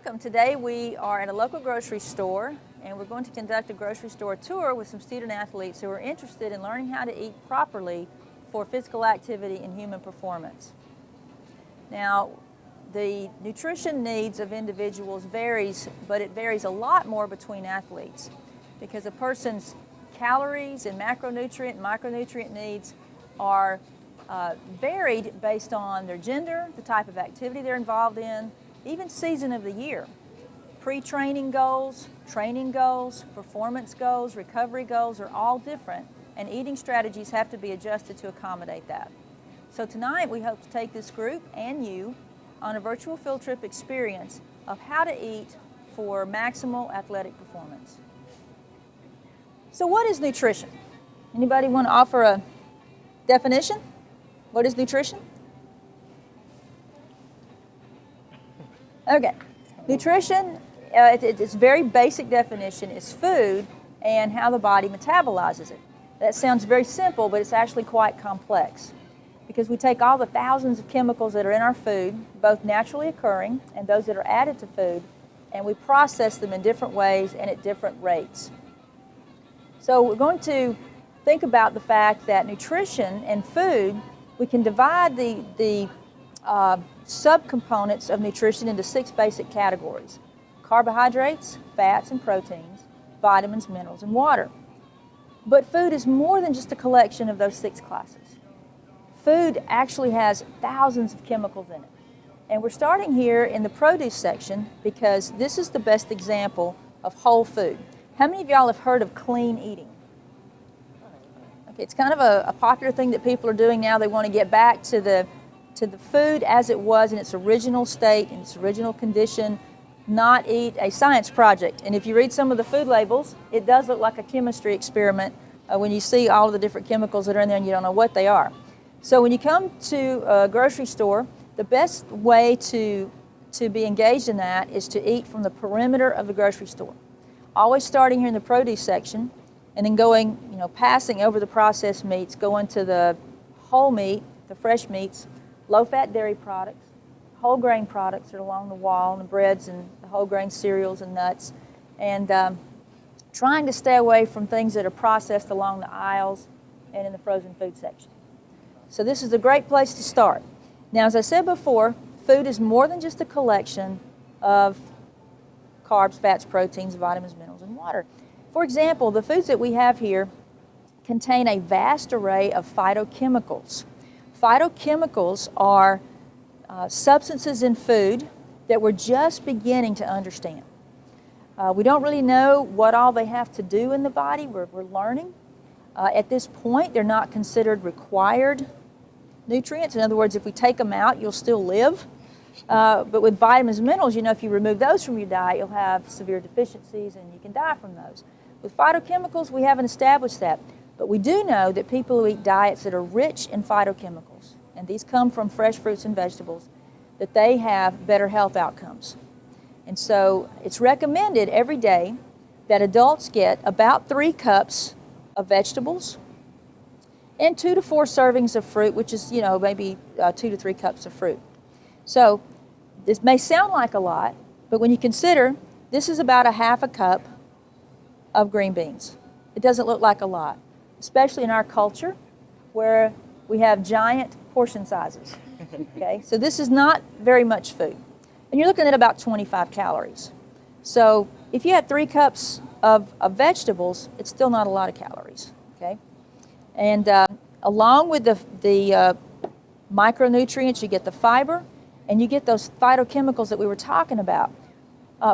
Welcome. Today we are at a local grocery store and we're going to conduct a grocery store tour with some student athletes who are interested in learning how to eat properly for physical activity and human performance. Now, the nutrition needs of individuals varies, but it varies a lot more between athletes because a person's calories and macronutrient and micronutrient needs are varied based on their gender, the type of activity they're involved in, even season of the year. Pre-training goals, training goals, performance goals, recovery goals are all different, and eating strategies have to be adjusted to accommodate that. So tonight we hope to take this group and you on a virtual field trip experience of how to eat for maximal athletic performance. So what is nutrition? Anybody want to offer a definition? What is nutrition? Okay, nutrition, its very basic definition is food and how the body metabolizes it. That sounds very simple, but it's actually quite complex because we take all the thousands of chemicals that are in our food, both naturally occurring and those that are added to food, and we process them in different ways and at different rates. So we're going to think about the fact that nutrition and food, we can divide the subcomponents of nutrition into 6 basic categories: carbohydrates, fats and proteins, vitamins, minerals, and water. But food is more than just a collection of those 6 classes. Food actually has thousands of chemicals in it. And we're starting here in the produce section because this is the best example of whole food. How many of y'all have heard of clean eating? Okay, it's kind of a popular thing that people are doing now. They want to get back to the food as it was in its original state, in its original condition, not eat a science project. And if you read some of the food labels, it does look like a chemistry experiment when you see all of the different chemicals that are in there and you don't know what they are. So when you come to a grocery store, the best way to be engaged in that is to eat from the perimeter of the grocery store. Always starting here in the produce section and then going, passing over the processed meats, going to the whole meat, the fresh meats, low-fat dairy products, whole grain products that are along the wall, and the breads and the whole grain cereals and nuts, and trying to stay away from things that are processed along the aisles and in the frozen food section. So this is a great place to start. Now, as I said before, food is more than just a collection of carbs, fats, proteins, vitamins, minerals, and water. For example, the foods that we have here contain a vast array of phytochemicals. Phytochemicals are substances in food that we're just beginning to understand. We don't really know what all they have to do in the body. We're learning. At this point, they're not considered required nutrients. In other words, if we take them out, you'll still live. But with vitamins and minerals, if you remove those from your diet, you'll have severe deficiencies and you can die from those. With phytochemicals, we haven't established that. But we do know that people who eat diets that are rich in phytochemicals, and these come from fresh fruits and vegetables, that they have better health outcomes. And so it's recommended every day that adults get about 3 cups of vegetables and 2 to 4 servings of fruit, which is, maybe 2 to 3 cups of fruit. So this may sound like a lot, but when you consider this is about a half a cup of green beans, it doesn't look like a lot, especially in our culture where we have giant portion sizes. Okay, so this is not very much food. And you're looking at about 25 calories. So if you had 3 cups of vegetables, it's still not a lot of calories. Okay, and along with the micronutrients, you get the fiber and you get those phytochemicals that we were talking about.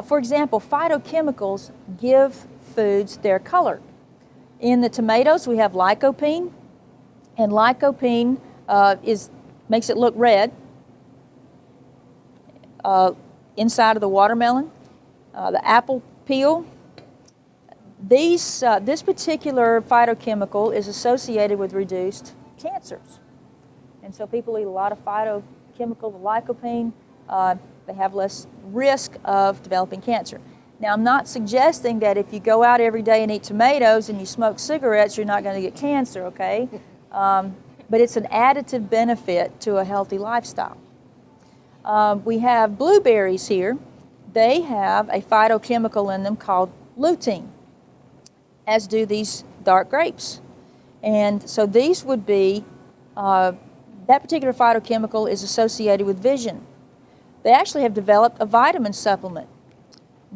For example, phytochemicals give foods their color. In the tomatoes, we have lycopene, and lycopene makes it look red. Inside of the watermelon, the apple peel, this particular phytochemical is associated with reduced cancers. And so people eat a lot of phytochemical, the lycopene, they have less risk of developing cancer. Now, I'm not suggesting that if you go out every day and eat tomatoes and you smoke cigarettes, you're not going to get cancer, okay? But it's an additive benefit to a healthy lifestyle. We have blueberries here. they have a phytochemical in them called lutein, as do these dark grapes. And so these would be, that particular phytochemical is associated with vision. They actually have developed a vitamin supplement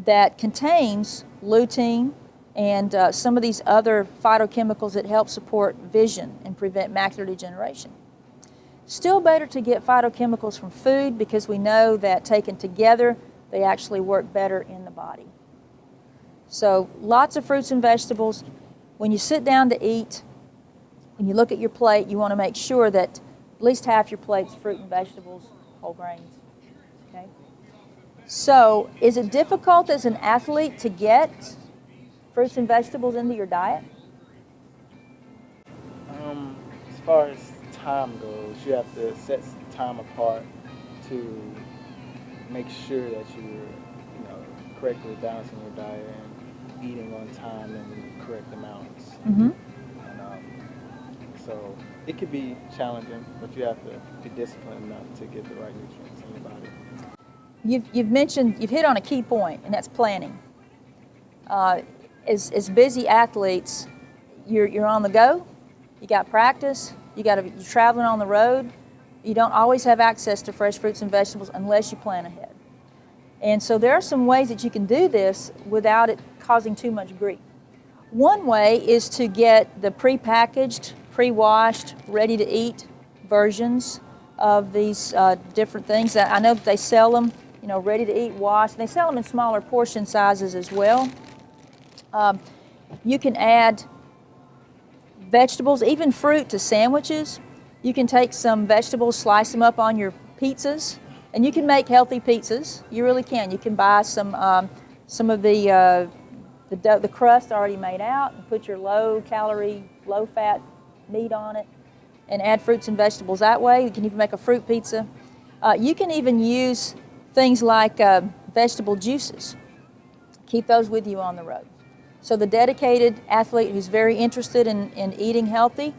that contains lutein and some of these other phytochemicals that help support vision and prevent macular degeneration. Still better to get phytochemicals from food because we know that taken together, they actually work better in the body. So lots of fruits and vegetables. When you sit down to eat, when you look at your plate, you want to make sure that at least half your plate's fruit and vegetables, whole grains. Okay? So is it difficult as an athlete to get fruits and vegetables into your diet? As far as time goes, you have to set some time apart to make sure that you're correctly balancing your diet and eating on time and the correct amounts. Mm-hmm. And so it could be challenging, but you have to be disciplined enough to get the right nutrients in your body. You've hit on a key point, and that's planning. As busy athletes, you're on the go. You got practice. You're traveling on the road. You don't always have access to fresh fruits and vegetables unless you plan ahead. And so there are some ways that you can do this without it causing too much grief. One way is to get the prepackaged, pre-washed, ready-to-eat versions of these different things. I know that they sell them, ready-to-eat, washed. They sell them in smaller portion sizes as well. You can add vegetables, even fruit, to sandwiches. You can take some vegetables, slice them up on your pizzas, and you can make healthy pizzas. You really can. You can buy some of the crust already made out and put your low-calorie, low-fat meat on it and add fruits and vegetables that way. You can even make a fruit pizza. You can even use things like vegetable juices. Keep those with you on the road. So the dedicated athlete who's very interested in eating healthy,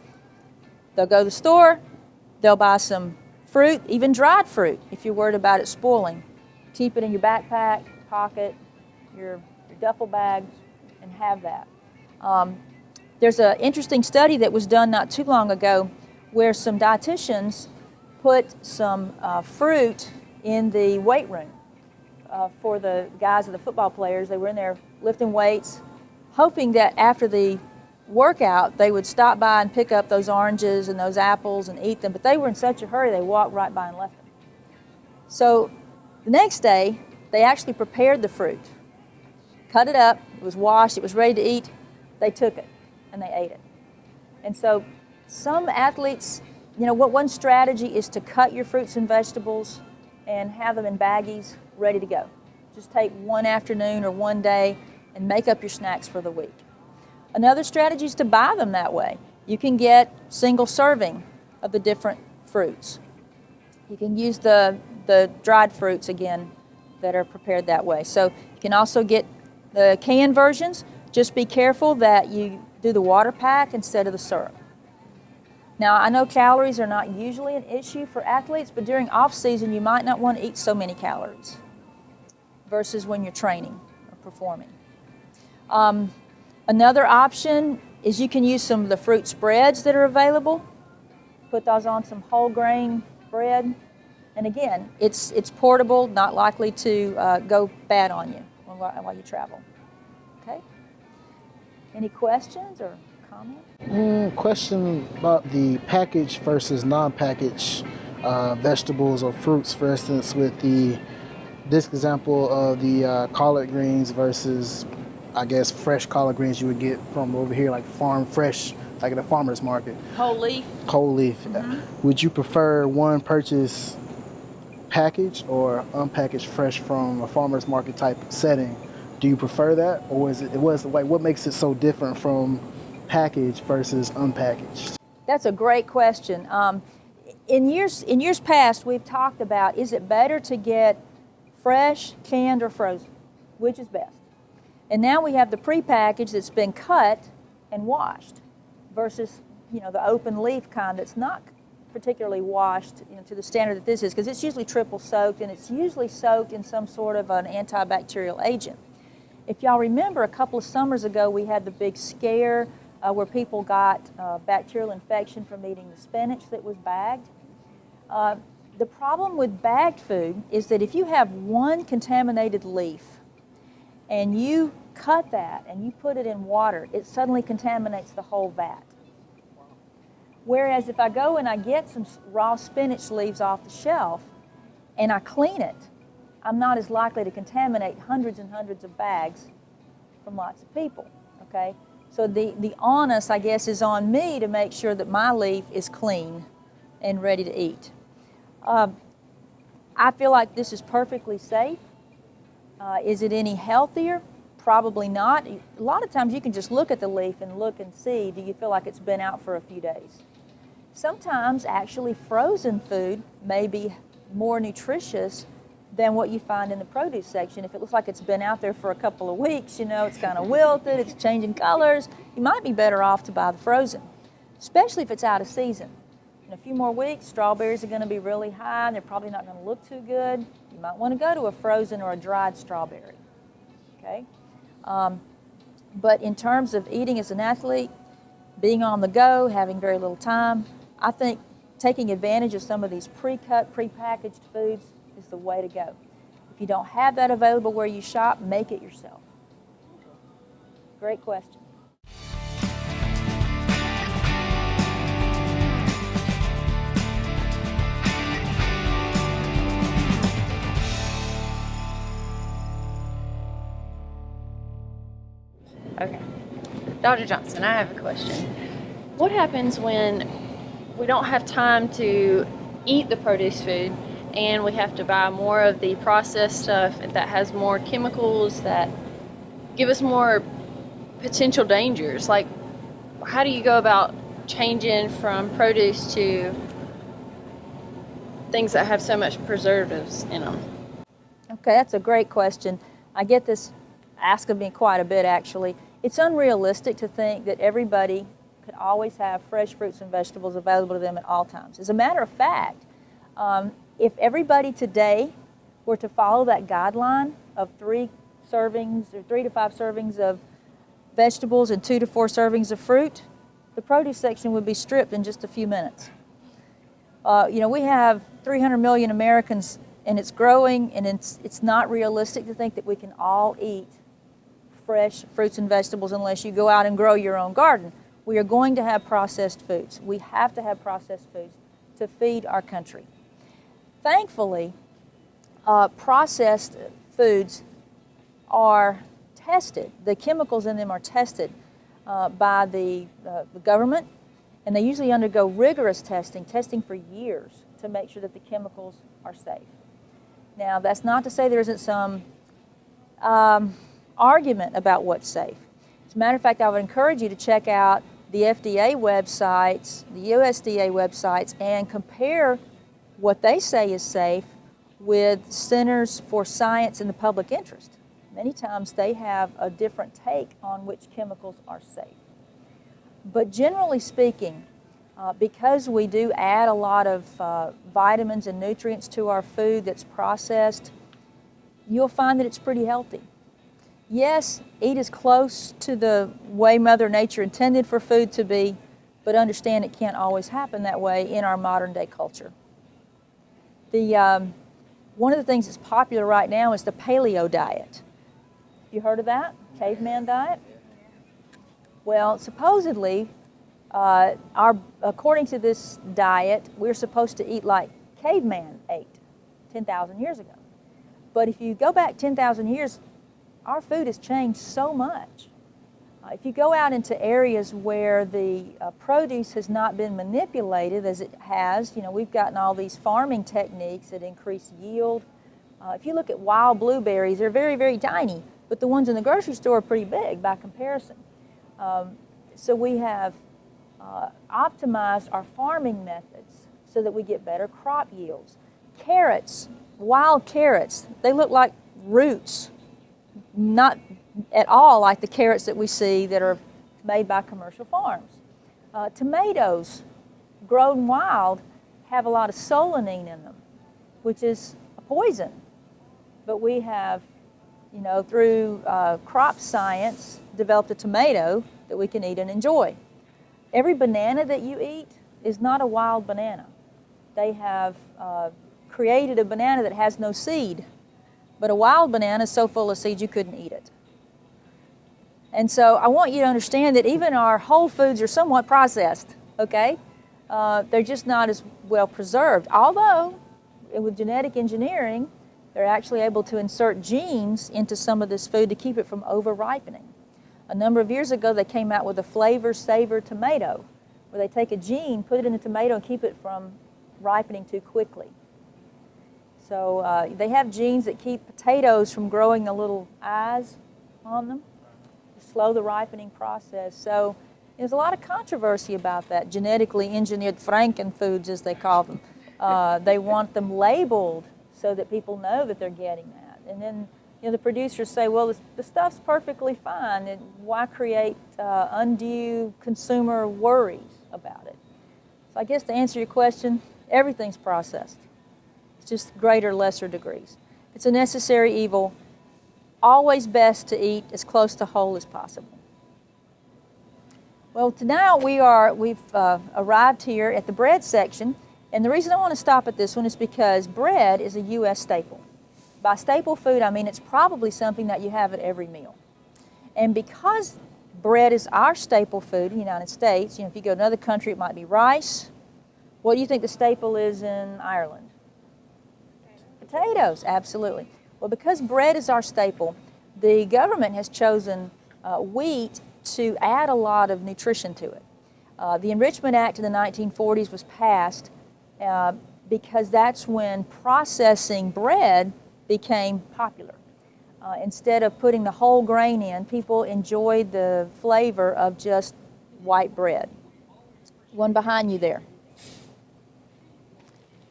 they'll go to the store, they'll buy some fruit, even dried fruit, if you're worried about it spoiling. Keep it in your backpack, pocket, your duffel bag, and have that. There's an interesting study that was done not too long ago where some dietitians put some fruit in the weight room for the guys, the football players. They were in there lifting weights, hoping that after the workout they would stop by and pick up those oranges and those apples and eat them, but they were in such a hurry they walked right by and left them. So the next day they actually prepared the fruit, cut it up, it was washed, it was ready to eat, they took it and they ate it. And so some athletes, what one strategy is to cut your fruits and vegetables and have them in baggies ready to go. Just take one afternoon or one day and make up your snacks for the week. Another strategy is to buy them that way. You can get single serving of the different fruits. You can use the dried fruits again that are prepared that way. So you can also get the canned versions. Just be careful that you do the water pack instead of the syrup. Now, I know calories are not usually an issue for athletes, but during off season you might not want to eat so many calories versus when you're training or performing. Another option is you can use some of the fruit spreads that are available. Put those on some whole grain bread. And again, it's portable, not likely to go bad on you while you travel. Okay? Any questions or comments? Question about the packaged versus non-packaged vegetables or fruits, for instance, with this example of the collard greens versus, I guess, fresh collard greens you would get from over here, like farm fresh, like at a farmer's market. Whole leaf. Whole leaf. Mm-hmm. Would you prefer one purchase packaged or unpackaged fresh from a farmer's market type setting? Do you prefer that, or what makes it so different from packaged versus unpackaged? That's a great question. In years past, we've talked about, is it better to get fresh, canned, or frozen? Which is best? And now we have the prepackaged that's been cut and washed versus the open leaf kind that's not particularly washed, to the standard that this is, because it's usually triple soaked, and it's usually soaked in some sort of an antibacterial agent. If y'all remember, a couple of summers ago, we had the big scare where people got bacterial infection from eating the spinach that was bagged. The problem with bagged food is that if you have one contaminated leaf and you cut that and you put it in water, it suddenly contaminates the whole vat. Whereas if I go and I get some raw spinach leaves off the shelf and I clean it, I'm not as likely to contaminate hundreds and hundreds of bags from lots of people, okay? So the onus, I guess, is on me to make sure that my leaf is clean and ready to eat. I feel like this is perfectly safe. Is it any healthier? Probably not. A lot of times you can just look at the leaf and look and see, do you feel like it's been out for a few days? Sometimes actually frozen food may be more nutritious than what you find in the produce section. If it looks like it's been out there for a couple of weeks, it's kind of wilted, it's changing colors, you might be better off to buy the frozen, especially if it's out of season. In a few more weeks, strawberries are going to be really high, and they're probably not going to look too good. You might want to go to a frozen or a dried strawberry, okay? But in terms of eating as an athlete, being on the go, having very little time, I think taking advantage of some of these pre-cut, pre-packaged foods is the way to go. If you don't have that available where you shop, make it yourself. Great question. Okay. Dr. Johnson, I have a question. What happens when we don't have time to eat the produce food and we have to buy more of the processed stuff that has more chemicals that give us more potential dangers? Like, how do you go about changing from produce to things that have so much preservatives in them? Okay, that's a great question. I get this asked of me quite a bit, actually. It's unrealistic to think that everybody could always have fresh fruits and vegetables available to them at all times. As a matter of fact, if everybody today were to follow that guideline of 3 servings or 3 to 5 servings of vegetables and 2 to 4 servings of fruit, the produce section would be stripped in just a few minutes. We have 300 million Americans, and it's growing, and it's not realistic to think that we can all eat fresh fruits and vegetables unless you go out and grow your own garden. We are going to have processed foods. We have to have processed foods to feed our country. Thankfully, processed foods are tested. The chemicals in them are tested by the government, and they usually undergo rigorous testing for years to make sure that the chemicals are safe. Now, that's not to say there isn't some argument about what's safe. As a matter of fact, I would encourage you to check out the FDA websites, the USDA websites, and compare what they say is safe with Centers for Science and the Public Interest. Many times they have a different take on which chemicals are safe. But generally speaking, because we do add a lot of vitamins and nutrients to our food that's processed, you'll find that it's pretty healthy. Yes, eat as close to the way Mother Nature intended for food to be, but understand it can't always happen that way in our modern day culture. One of the things that's popular right now is the paleo diet. You heard of that? Caveman diet? Well, supposedly, according to this diet, we're supposed to eat like caveman ate 10,000 years ago. But if you go back 10,000 years, our food has changed so much. If you go out into areas where the produce has not been manipulated as it has, we've gotten all these farming techniques that increase yield. If you look at wild blueberries, they're very, very tiny, but the ones in the grocery store are pretty big by comparison. So we have optimized our farming methods so that we get better crop yields. Carrots, wild carrots, they look like roots, not at all like the carrots that we see that are made by commercial farms. Tomatoes, grown wild, have a lot of solanine in them, which is a poison. But we have, through crop science, developed a tomato that we can eat and enjoy. Every banana that you eat is not a wild banana. They have created a banana that has no seed, but a wild banana is so full of seeds you couldn't eat it. And so I want you to understand that even our whole foods are somewhat processed, okay? They're just not as well preserved. Although, with genetic engineering, they're actually able to insert genes into some of this food to keep it from over-ripening. A number of years ago, they came out with a Flavor Savor tomato, where they take a gene, put it in the tomato, and keep it from ripening too quickly. So they have genes that keep potatoes from growing the little eyes on them, to slow the ripening process. So there's a lot of controversy about that, genetically engineered frankenfoods, as they call them. They want them labeled so that people know that they're getting that. And then the producers say, well, the stuff's perfectly fine, and why create undue consumer worries about it? So I guess to answer your question, everything's processed. It's just greater, lesser degrees. It's a necessary evil. Always best to eat as close to whole as possible. Well, now we've arrived here at the bread section, and the reason I want to stop at this one is because bread is a U.S. staple. By staple food, I mean it's probably something that you have at every meal. And because bread is our staple food in the United States, if you go to another country, it might be rice. What do you think the staple is in Ireland? Potatoes, absolutely. Well, because bread is our staple, the government has chosen wheat to add a lot of nutrition to it. The Enrichment Act in the 1940s was passed because that's when processing bread became popular. Instead of putting the whole grain in, people enjoyed the flavor of just white bread. One behind you there.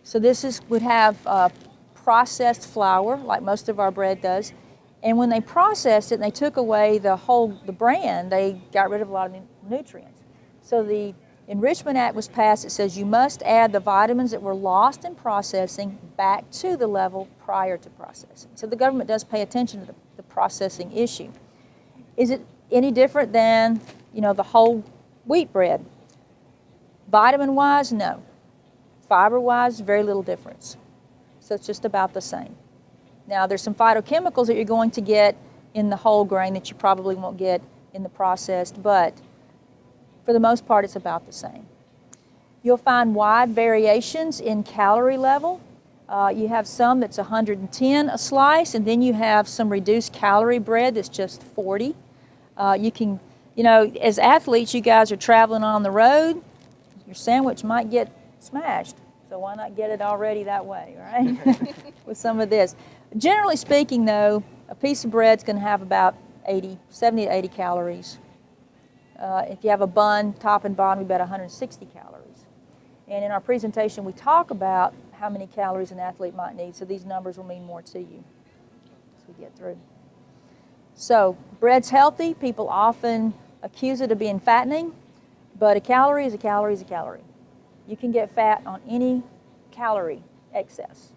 So this would have processed flour, like most of our bread does. And when they processed it and they took away the bran, they got rid of a lot of nutrients. So the Enrichment Act was passed. It says you must add the vitamins that were lost in processing back to the level prior to processing. So the government does pay attention to the processing issue. Is it any different than, the whole wheat bread? Vitamin-wise, no. Fiber-wise, very little difference. So it's just about the same. Now, there's some phytochemicals that you're going to get in the whole grain that you probably won't get in the processed, but for the most part, it's about the same. You'll find wide variations in calorie level. You have some that's 110 a slice, and then you have some reduced calorie bread that's just 40. You can, as athletes, you guys are traveling on the road, your sandwich might get smashed. So why not get it already that way, right? With some of this. Generally speaking, though, a piece of bread's going to have about 70 to 80 calories. If you have a bun, top and bottom, about 160 calories. And in our presentation, we talk about how many calories an athlete might need, so these numbers will mean more to you as we get through. So bread's healthy. People often accuse it of being fattening, but a calorie is a calorie is a calorie. You can get fat on any calorie excess.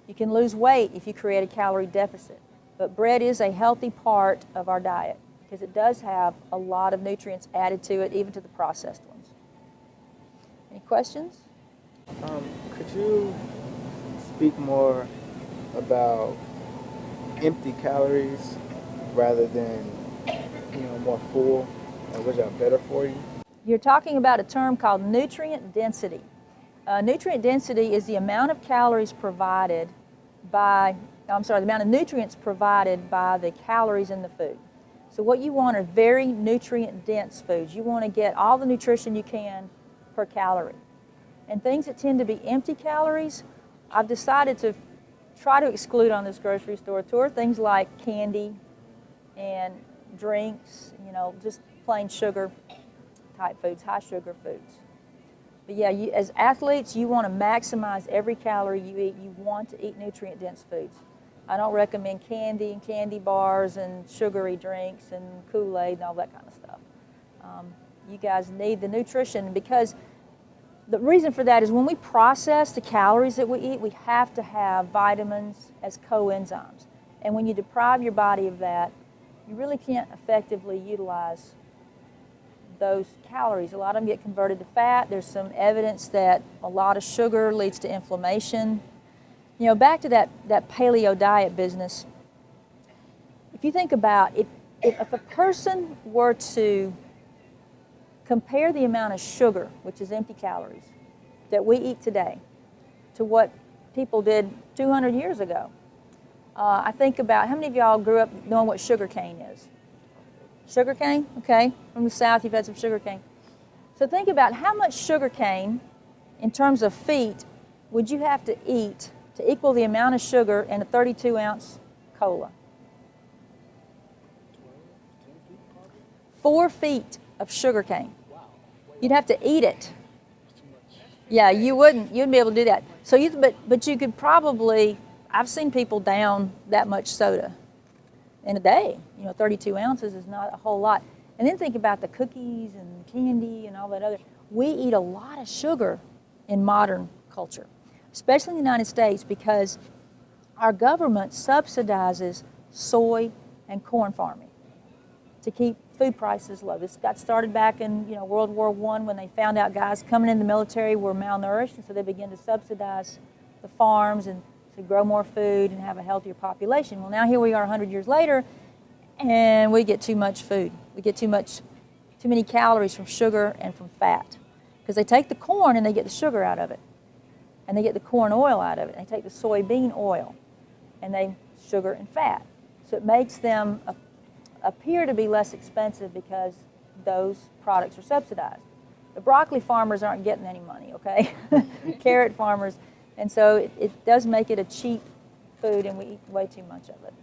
You can lose weight if you create a calorie deficit. But bread is a healthy part of our diet because it does have a lot of nutrients added to it, even to the processed ones. Any questions? Could you speak more about empty calories rather than, more full, which are better for you? You're talking about a term called nutrient density. Nutrient density is the amount of calories provided the amount of nutrients provided by the calories in the food. So what you want are very nutrient dense foods. You want to get all the nutrition you can per calorie. And things that tend to be empty calories, I've decided to try to exclude on this grocery store tour, things like candy and drinks, just plain sugar type foods, high sugar foods. But yeah, as athletes, you want to maximize every calorie you eat. You want to eat nutrient-dense foods. I don't recommend candy and candy bars and sugary drinks and Kool-Aid and all that kind of stuff. You guys need the nutrition because The reason for that is when we process the calories that we eat, we have to have vitamins as coenzymes. And when you deprive your body of that, you really can't effectively utilize those calories. A lot of them get converted to fat. There's some evidence that a lot of sugar leads to inflammation. You know, back to that paleo diet business, if you think about if a person were to compare the amount of sugar, which is empty calories, that we eat today to what people did 200 years ago, I think about how many of y'all grew up knowing what sugar cane is? Sugar cane, okay, from the South, you've had some sugar cane. So think about how much sugar cane, in terms of feet, would you have to eat to equal the amount of sugar in a 32-ounce cola? 4 feet of sugar cane. You'd have to eat it. Yeah, you wouldn't be able to do that. So but you could probably, I've seen people down that much soda in a day. 32 ounces is not a whole lot. And then think about the cookies and candy and all that other. We eat a lot of sugar in modern culture, especially in the United States, because our government subsidizes soy and corn farming to keep food prices low. This got started back in World War I when they found out guys coming in the military were malnourished, and so they began to subsidize the farms and to grow more food and have a healthier population. Well, now here we are 100 years later, and we get too much food. We get too many calories from sugar and from fat, because they take the corn and they get the sugar out of it, and they get the corn oil out of it, and they take the soybean oil, and they sugar and fat. So it makes them appear to be less expensive because those products are subsidized. The broccoli farmers aren't getting any money, okay? Carrot farmers. And so it does make it a cheap food, and we eat way too much of it.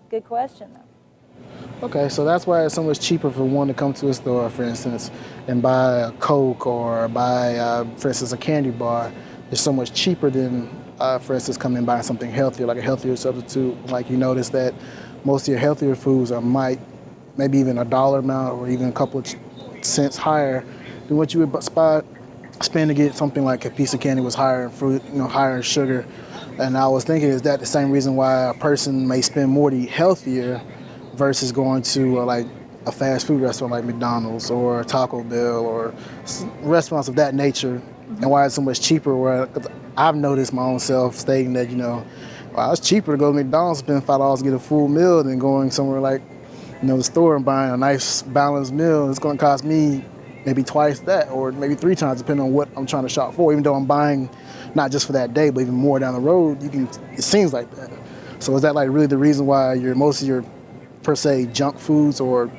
Good question, though. Okay, so that's why it's so much cheaper for one to come to a store, for instance, and buy a Coke or buy, for instance, a candy bar. It's so much cheaper than, for instance, coming and buying something healthier, like a healthier substitute. Like you notice that most of your healthier foods are maybe even $1 amount or even a couple of cents higher than what you would spend to get something like a piece of candy was higher in fruit, higher in sugar. And I was thinking, is that the same reason why a person may spend more to eat healthier versus going to like a fast food restaurant like McDonald's or Taco Bell or restaurants of that nature, and why it's so much cheaper? Where I've noticed my own self stating that, well, it's cheaper to go to McDonald's, spend $5 to get a full meal than going somewhere like, the store and buying a nice balanced meal. It's going to cost me maybe twice that, or maybe 3 times, depending on what I'm trying to shop for. Even though I'm buying not just for that day, but even more down the road, it seems like that. So is that like really the reason why most of your per se junk foods or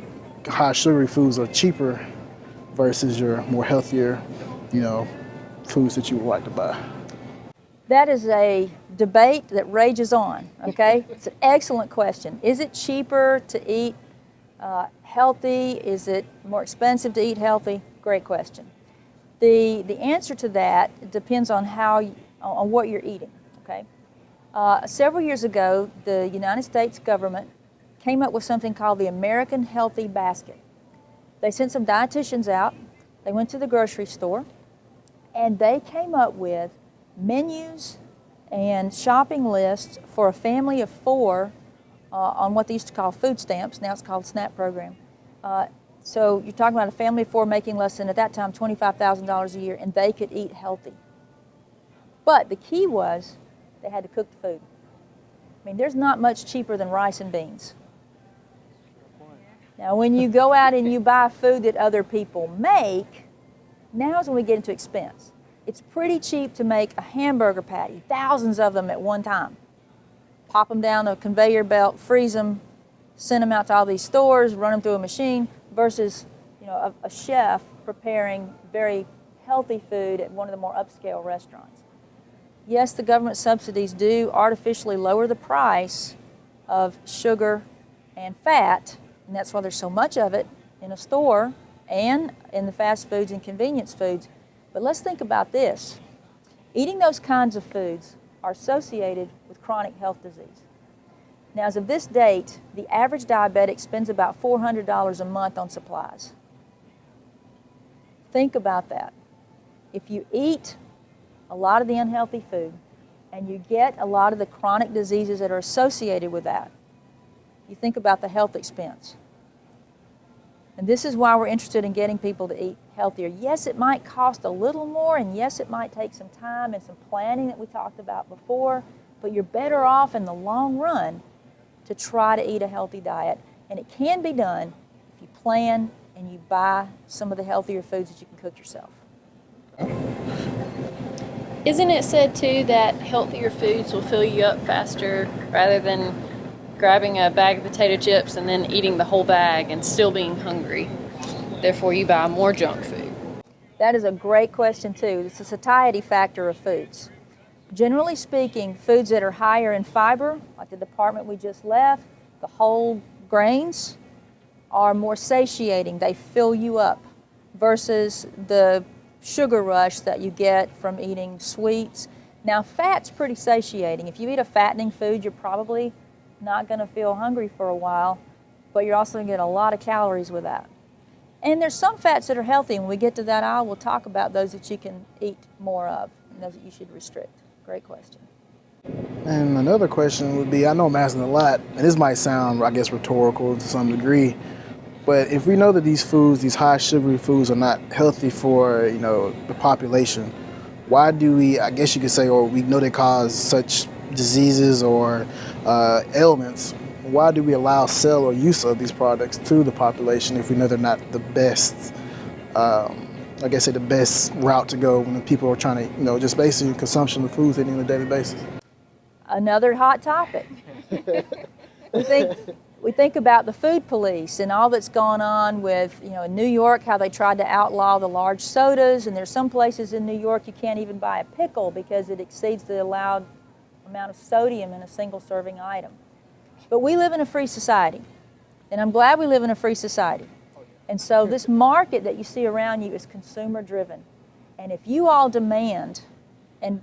high sugary foods are cheaper versus your more healthier, foods that you would like to buy? That is a debate that rages on, okay? It's an excellent question. Is it cheaper to eat healthy? Is it more expensive to eat healthy? Great question. The answer to that depends on on what you're eating, okay? Several years ago, the United States government came up with something called the American Healthy Basket. They sent some dietitians out. They went to the grocery store, and they came up with menus and shopping lists for a family of 4 on what they used to call food stamps. Now it's called SNAP program. So you're talking about a family of 4 making less than, at that time, $25,000 a year, and they could eat healthy. But the key was they had to cook the food. I mean, there's not much cheaper than rice and beans. Now, when you go out and you buy food that other people make, now is when we get into expense. It's pretty cheap to make a hamburger patty, thousands of them at one time. Pop them down a conveyor belt, freeze them, send them out to all these stores, run them through a machine, versus a chef preparing very healthy food at one of the more upscale restaurants. Yes, the government subsidies do artificially lower the price of sugar and fat, and that's why there's so much of it in a store and in the fast foods and convenience foods. But let's think about this. Eating those kinds of foods are associated with chronic health disease. Now, as of this date, the average diabetic spends about $400 a month on supplies. Think about that. if you eat a lot of the unhealthy food and you get a lot of the chronic diseases that are associated with that, you think about the health expense. And this is why we're interested in getting people to eat healthier. Yes, it might cost a little more, and yes, it might take some time and some planning that we talked about before, but you're better off in the long run to try to eat a healthy diet. And it can be done if you plan and you buy some of the healthier foods that you can cook yourself. Isn't it said too that healthier foods will fill you up faster rather than grabbing a bag of potato chips and then eating the whole bag and still being hungry? Therefore, you buy more junk food. That is a great question too. It's a satiety factor of foods. Generally speaking, foods that are higher in fiber, like the department we just left, the whole grains, are more satiating. They fill you up versus the sugar rush that you get from eating sweets. Now, fat's pretty satiating. If you eat a fattening food, you're probably not going to feel hungry for a while, but you're also going to get a lot of calories with that. And there's some fats that are healthy, and when we get to that aisle, we'll talk about those that you can eat more of and those that you should restrict. Great question. And another question would be, I know I'm asking a lot, and this might sound, I guess, rhetorical to some degree, but if we know that these foods, these high sugary foods, are not healthy for, the population, why do we, I guess you could say, or we know they cause such diseases or ailments, why do we allow sale or use of these products to the population if we know they're not the best, the best route to go when people are trying to, just basically consumption of foods they need on a daily basis? Another hot topic. We think about the food police and all that's gone on with, in New York, how they tried to outlaw the large sodas, and there's some places in New York you can't even buy a pickle because it exceeds the allowed amount of sodium in a single serving item. But we live in a free society, and I'm glad we live in a free society. And so this market that you see around you is consumer driven. And if you all demand and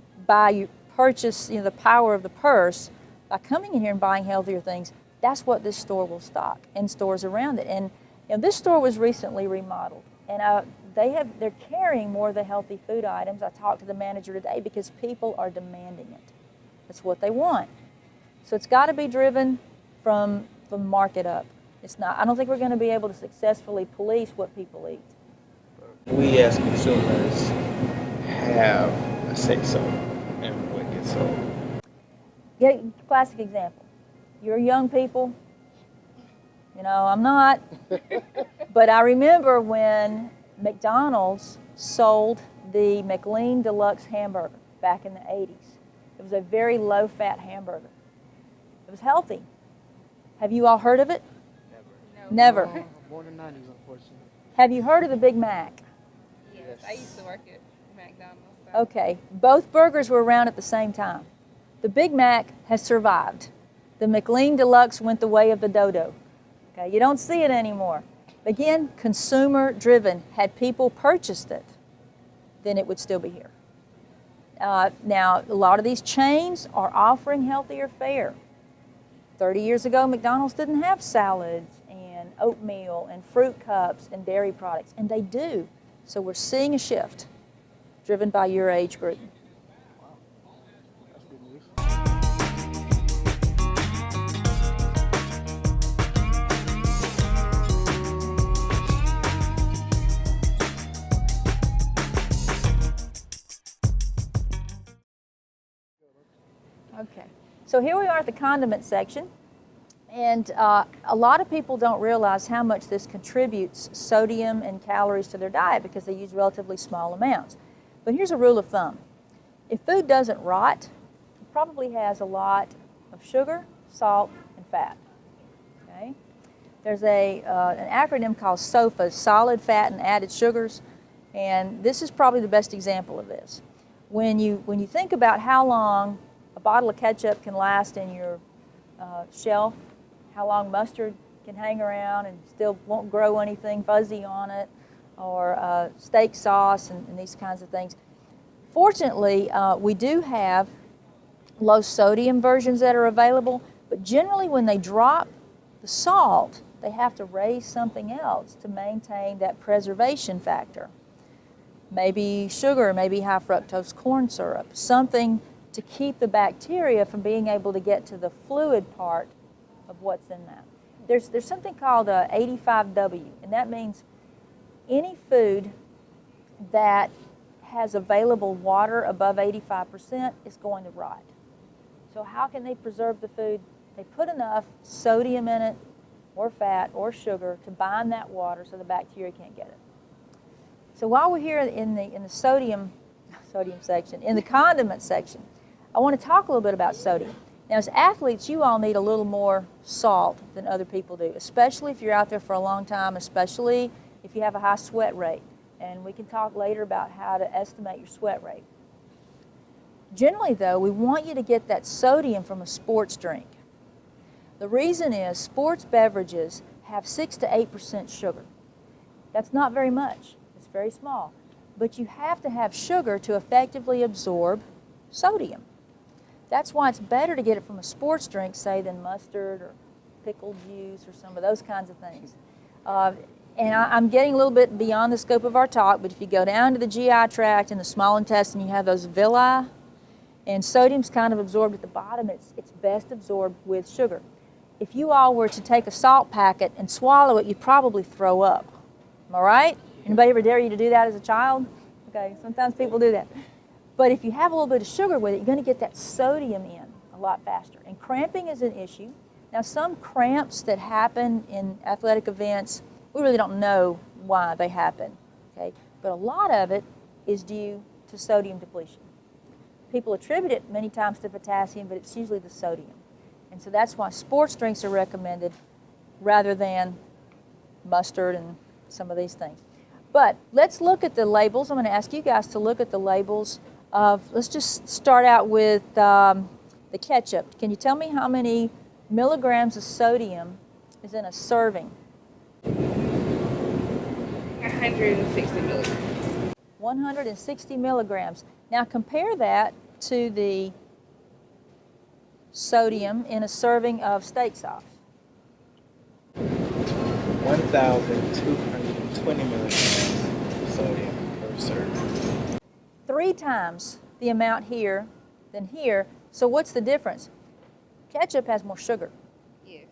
purchase the power of the purse by coming in here and buying healthier things, that's what this store will stock and stores around it. And this store was recently remodeled, and they're carrying more of the healthy food items. I talked to the manager today because people are demanding it. That's what they want. So it's got to be driven from the market up. It's not. I don't think we're going to be able to successfully police what people eat. We as consumers have a say so in what gets sold. Yeah, classic example. You're young people. I'm not. But I remember when McDonald's sold the McLean Deluxe hamburger back in the 80s. It was a very low-fat hamburger. It was healthy. Have you all heard of it? Never. No, born in the 90s, unfortunately. Have you heard of the Big Mac? Yes, I used to work at McDonald's. So. Okay, both burgers were around at the same time. The Big Mac has survived. The McLean Deluxe went the way of the dodo. Okay, you don't see it anymore. Again, consumer driven. Had people purchased it, then it would still be here. Now, a lot of these chains are offering healthier fare. 30 years ago, McDonald's didn't have salads and oatmeal and fruit cups and dairy products, and they do. So we're seeing a shift driven by your age group. That's good news. Okay, so here we are at the condiment section, and a lot of people don't realize how much this contributes sodium and calories to their diet because they use relatively small amounts. But here's a rule of thumb. If food doesn't rot, it probably has a lot of sugar, salt, and fat. Okay? There's an acronym called SOFA, solid fat and added sugars, and this is probably the best example of this. When you think about how long a bottle of ketchup can last in your shelf, how long mustard can hang around and still won't grow anything fuzzy on it, or steak sauce and these kinds of things. Fortunately, we do have low sodium versions that are available, but generally when they drop the salt, they have to raise something else to maintain that preservation factor. maybe sugar, maybe high fructose corn syrup, something to keep the bacteria from being able to get to the fluid part of what's in that. There's something called a 85W, and that means any food that has available water above 85% is going to rot. So how can they preserve the food? They put enough sodium in it, or fat, or sugar to bind that water so the bacteria can't get it. So while we're here in the sodium section, in the condiment section, I want to talk a little bit about sodium. Now, as athletes, you all need a little more salt than other people do, especially if you're out there for a long time, especially if you have a high sweat rate. And we can talk later about how to estimate your sweat rate. Generally, though, we want you to get that sodium from a sports drink. The reason is sports beverages have 6 to 8% sugar. That's not very much. It's very small. But you have to have sugar to effectively absorb sodium. That's why it's better to get it from a sports drink, say, than mustard or pickle juice or some of those kinds of things. And I'm getting a little bit beyond the scope of our talk, but if you go down to the GI tract and the small intestine, you have those villi, and sodium's kind of absorbed at the bottom. It's best absorbed with sugar. If you all were to take a salt packet and swallow it, you'd probably throw up. Am I right? Anybody ever dare you to do that as a child? Okay, sometimes people do that. But if you have a little bit of sugar with it, you're going to get that sodium in a lot faster. And cramping is an issue. Now, some cramps that happen in athletic events, we really don't know why they happen, okay? But a lot of it is due to sodium depletion. People attribute it many times to potassium, but it's usually the sodium. And so that's why sports drinks are recommended rather than mustard and some of these things. But let's look at the labels. I'm going to ask you guys to look at the labels of, let's just start out with the ketchup. Can you tell me how many milligrams of sodium is in a serving? 160 milligrams. 160 milligrams. Now compare that to the sodium in a serving of steak sauce. 1,220 milligrams of sodium per serving. 3 times the amount here than here. So what's the difference? Ketchup has more sugar. Yes.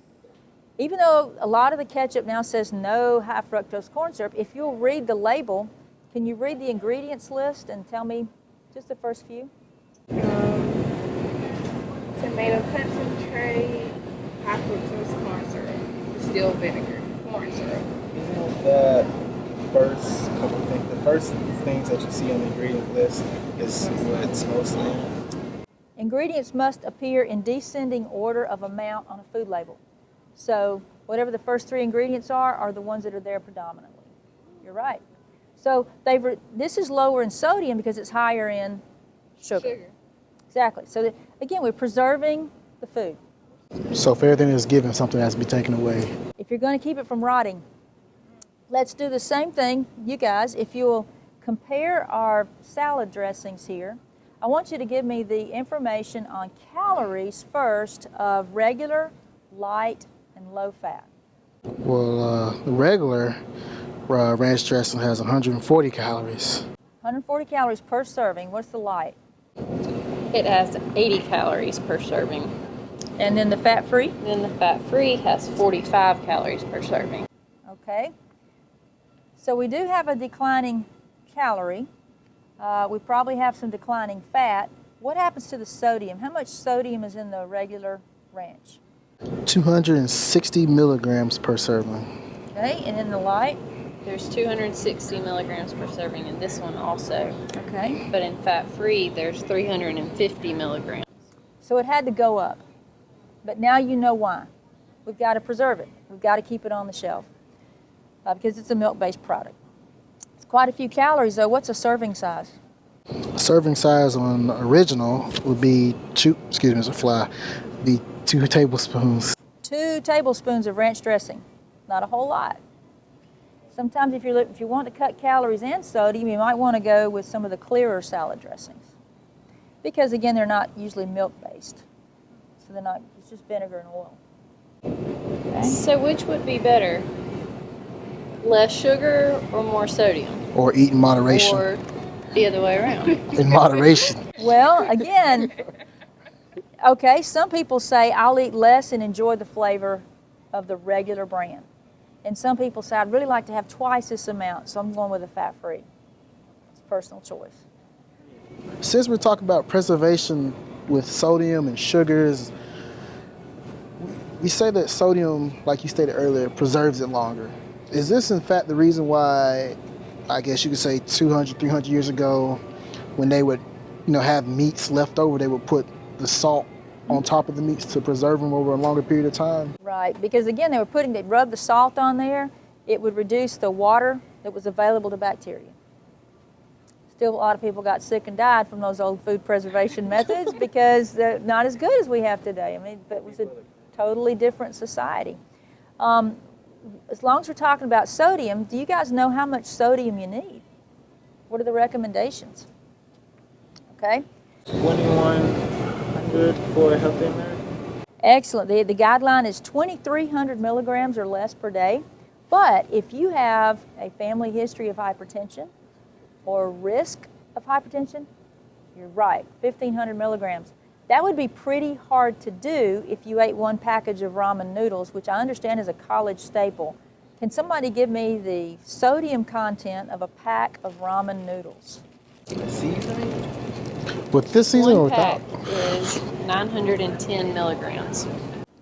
Even though a lot of the ketchup now says no high fructose corn syrup, if you'll read the label, can you read the ingredients list and tell me just the first few? Tomato concentrate, high fructose corn syrup, distilled vinegar, corn syrup. Isn't the first couple things, the first things that you see on the ingredient list is what's mostly in? Ingredients must appear in descending order of amount on a food label. So whatever the first 3 ingredients are the ones that are there predominantly. You're right. So this is lower in sodium because it's higher in sugar. Exactly. So again, we're preserving the food. So for everything that's given, something has to be taken away. If you're going to keep it from rotting, let's do the same thing, you guys. If you'll compare our salad dressings here, I want you to give me the information on calories first of regular, light, and low fat. Well, the regular ranch dressing has 140 calories. 140 calories per serving. What's the light? It has 80 calories per serving. And then the fat-free? Then the fat-free has 45 calories per serving. Okay. So we do have a declining calorie. We probably have some declining fat. What happens to the sodium? How much sodium is in the regular ranch? 260 milligrams per serving. Okay, and in the light? There's 260 milligrams per serving in this one also. Okay. But in fat-free, there's 350 milligrams. So it had to go up. But now you know why. We've got to preserve it. We've got to keep it on the shelf because it's a milk-based product. It's quite a few calories, though. What's a serving size? A serving size on original would be 2 tablespoons. 2 tablespoons of ranch dressing. Not a whole lot. Sometimes if you want to cut calories and sodium, you might want to go with some of the clearer salad dressings. Because again, they're not usually milk-based. So they're not, it's just vinegar and oil. Okay. So which would be better? Less sugar or more sodium? or eat in moderation. Or the other way around. In moderation. Well, again, okay, some people say I'll eat less and enjoy the flavor of the regular brand. And some people say I'd really like to have twice this amount, so I'm going with a fat-free. It's personal choice. Since we're talking about preservation with sodium and sugars, we say that sodium, like you stated earlier, preserves it longer. Is this in fact the reason why, I guess you could say 200, 300 years ago, when they would, have meats left over, they would put the salt on top of the meats to preserve them over a longer period of time? Right, because again, they'd rub the salt on there. It would reduce the water that was available to bacteria. Still, a lot of people got sick and died from those old food preservation methods because they're not as good as we have today. I mean, it was a totally different society. As long as we're talking about sodium, do you guys know how much sodium you need? What are the recommendations? Okay. 2,100 for a healthy American. Excellent. The guideline is 2,300 milligrams or less per day. But if you have a family history of hypertension or risk of hypertension, you're right, 1,500 milligrams. That would be pretty hard to do if you ate one package of ramen noodles, which I understand is a college staple. Can somebody give me the sodium content of a pack of ramen noodles? Seasoning? With this season or One pack without? is 910 milligrams.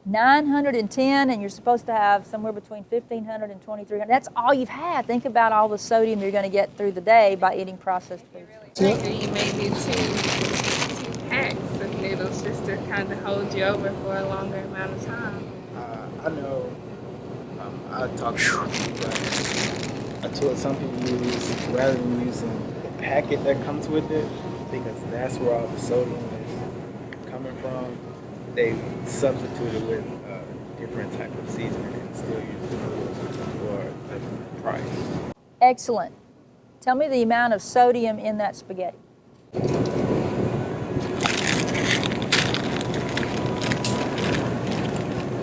910, and you're supposed to have somewhere between 1,500 and 2,300. That's all you've had. Think about all the sodium you're going to get through the day by eating processed foods. You may do two packs of noodles just to kind of hold you over for a longer amount of time. I know. I talked to some people. I told some people use rather than using the packet that comes with it, because that's where all the sodium is coming from. They substitute it with a different type of seasoning and still use the noodles for the price. Excellent. Tell me the amount of sodium in that spaghetti.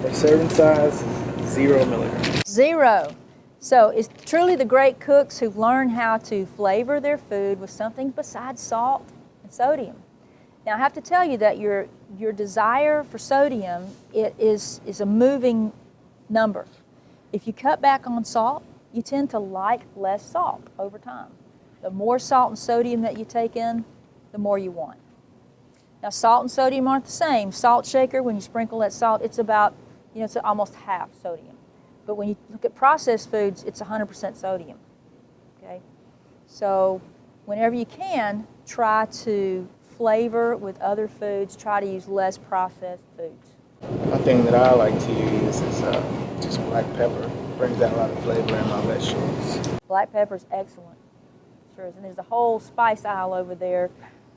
For serving size, 0 milligrams. 0. So it's truly the great cooks who've learned how to flavor their food with something besides salt and sodium. Now I have to tell you that your desire for sodium is a moving number. If you cut back on salt, you tend to like less salt over time. The more salt and sodium that you take in, the more you want. Now salt and sodium aren't the same. Salt shaker, when you sprinkle that salt, it's about, it's almost half sodium. But when you look at processed foods, it's 100% sodium. Okay? So whenever you can, try to flavor with other foods. Try to use less processed foods. One thing that I like to use is just black pepper. Brings out a lot of flavor in my vegetables. Black pepper is excellent. Sure is. And there's a whole spice aisle over there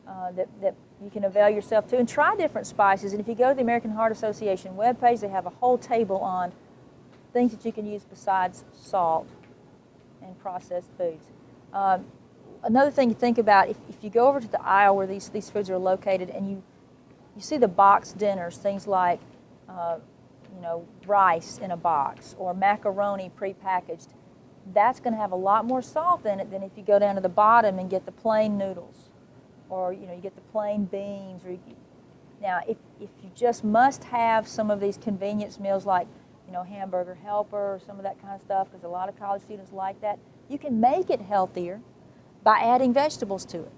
that you can avail yourself to. And try different spices. And if you go to the American Heart Association webpage, they have a whole table on things that you can use besides salt and processed foods. Another thing to think about, if you go over to the aisle where these foods are located and you see the boxed dinners, things like rice in a box or macaroni prepackaged, that's going to have a lot more salt in it than if you go down to the bottom and get the plain noodles, or you get the plain beans. Now, if you just must have some of these convenience meals like Hamburger Helper or some of that kind of stuff, because a lot of college students like that, you can make it healthier by adding vegetables to it.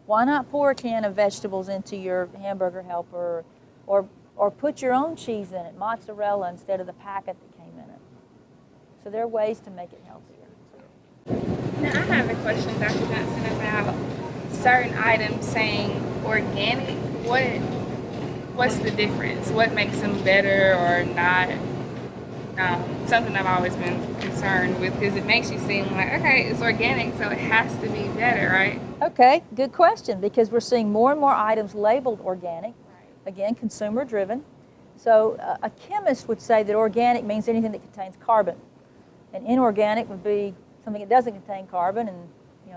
Why not pour a can of vegetables into your Hamburger Helper, or put your own cheese in it, mozzarella, instead of the packet that came in it? So there are ways to make it healthier. Now I have a question, Dr. Johnson, about certain items saying organic. What's the difference? What makes them better or not? Something I've always been concerned with, because it makes you seem like, okay, it's organic, so it has to be better, right? Okay, good question, because we're seeing more and more items labeled organic. Again, consumer driven. So a chemist would say that organic means anything that contains carbon, and inorganic would be something that doesn't contain carbon, and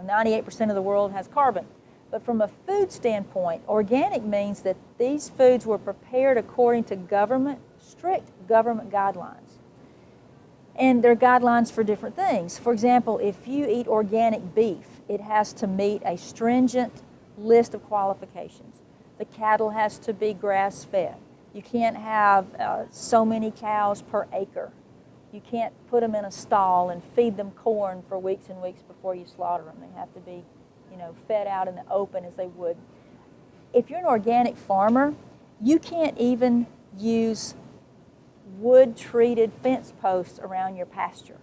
98% of the world has carbon. But from a food standpoint, organic means that these foods were prepared according to strict government guidelines. And there are guidelines for different things. For example, if you eat organic beef, it has to meet a stringent list of qualifications. The cattle has to be grass-fed. You can't have so many cows per acre. You can't put them in a stall and feed them corn for weeks and weeks before you slaughter them. They have to be, fed out in the open as they would. If you're an organic farmer, you can't even use wood-treated fence posts around your pasture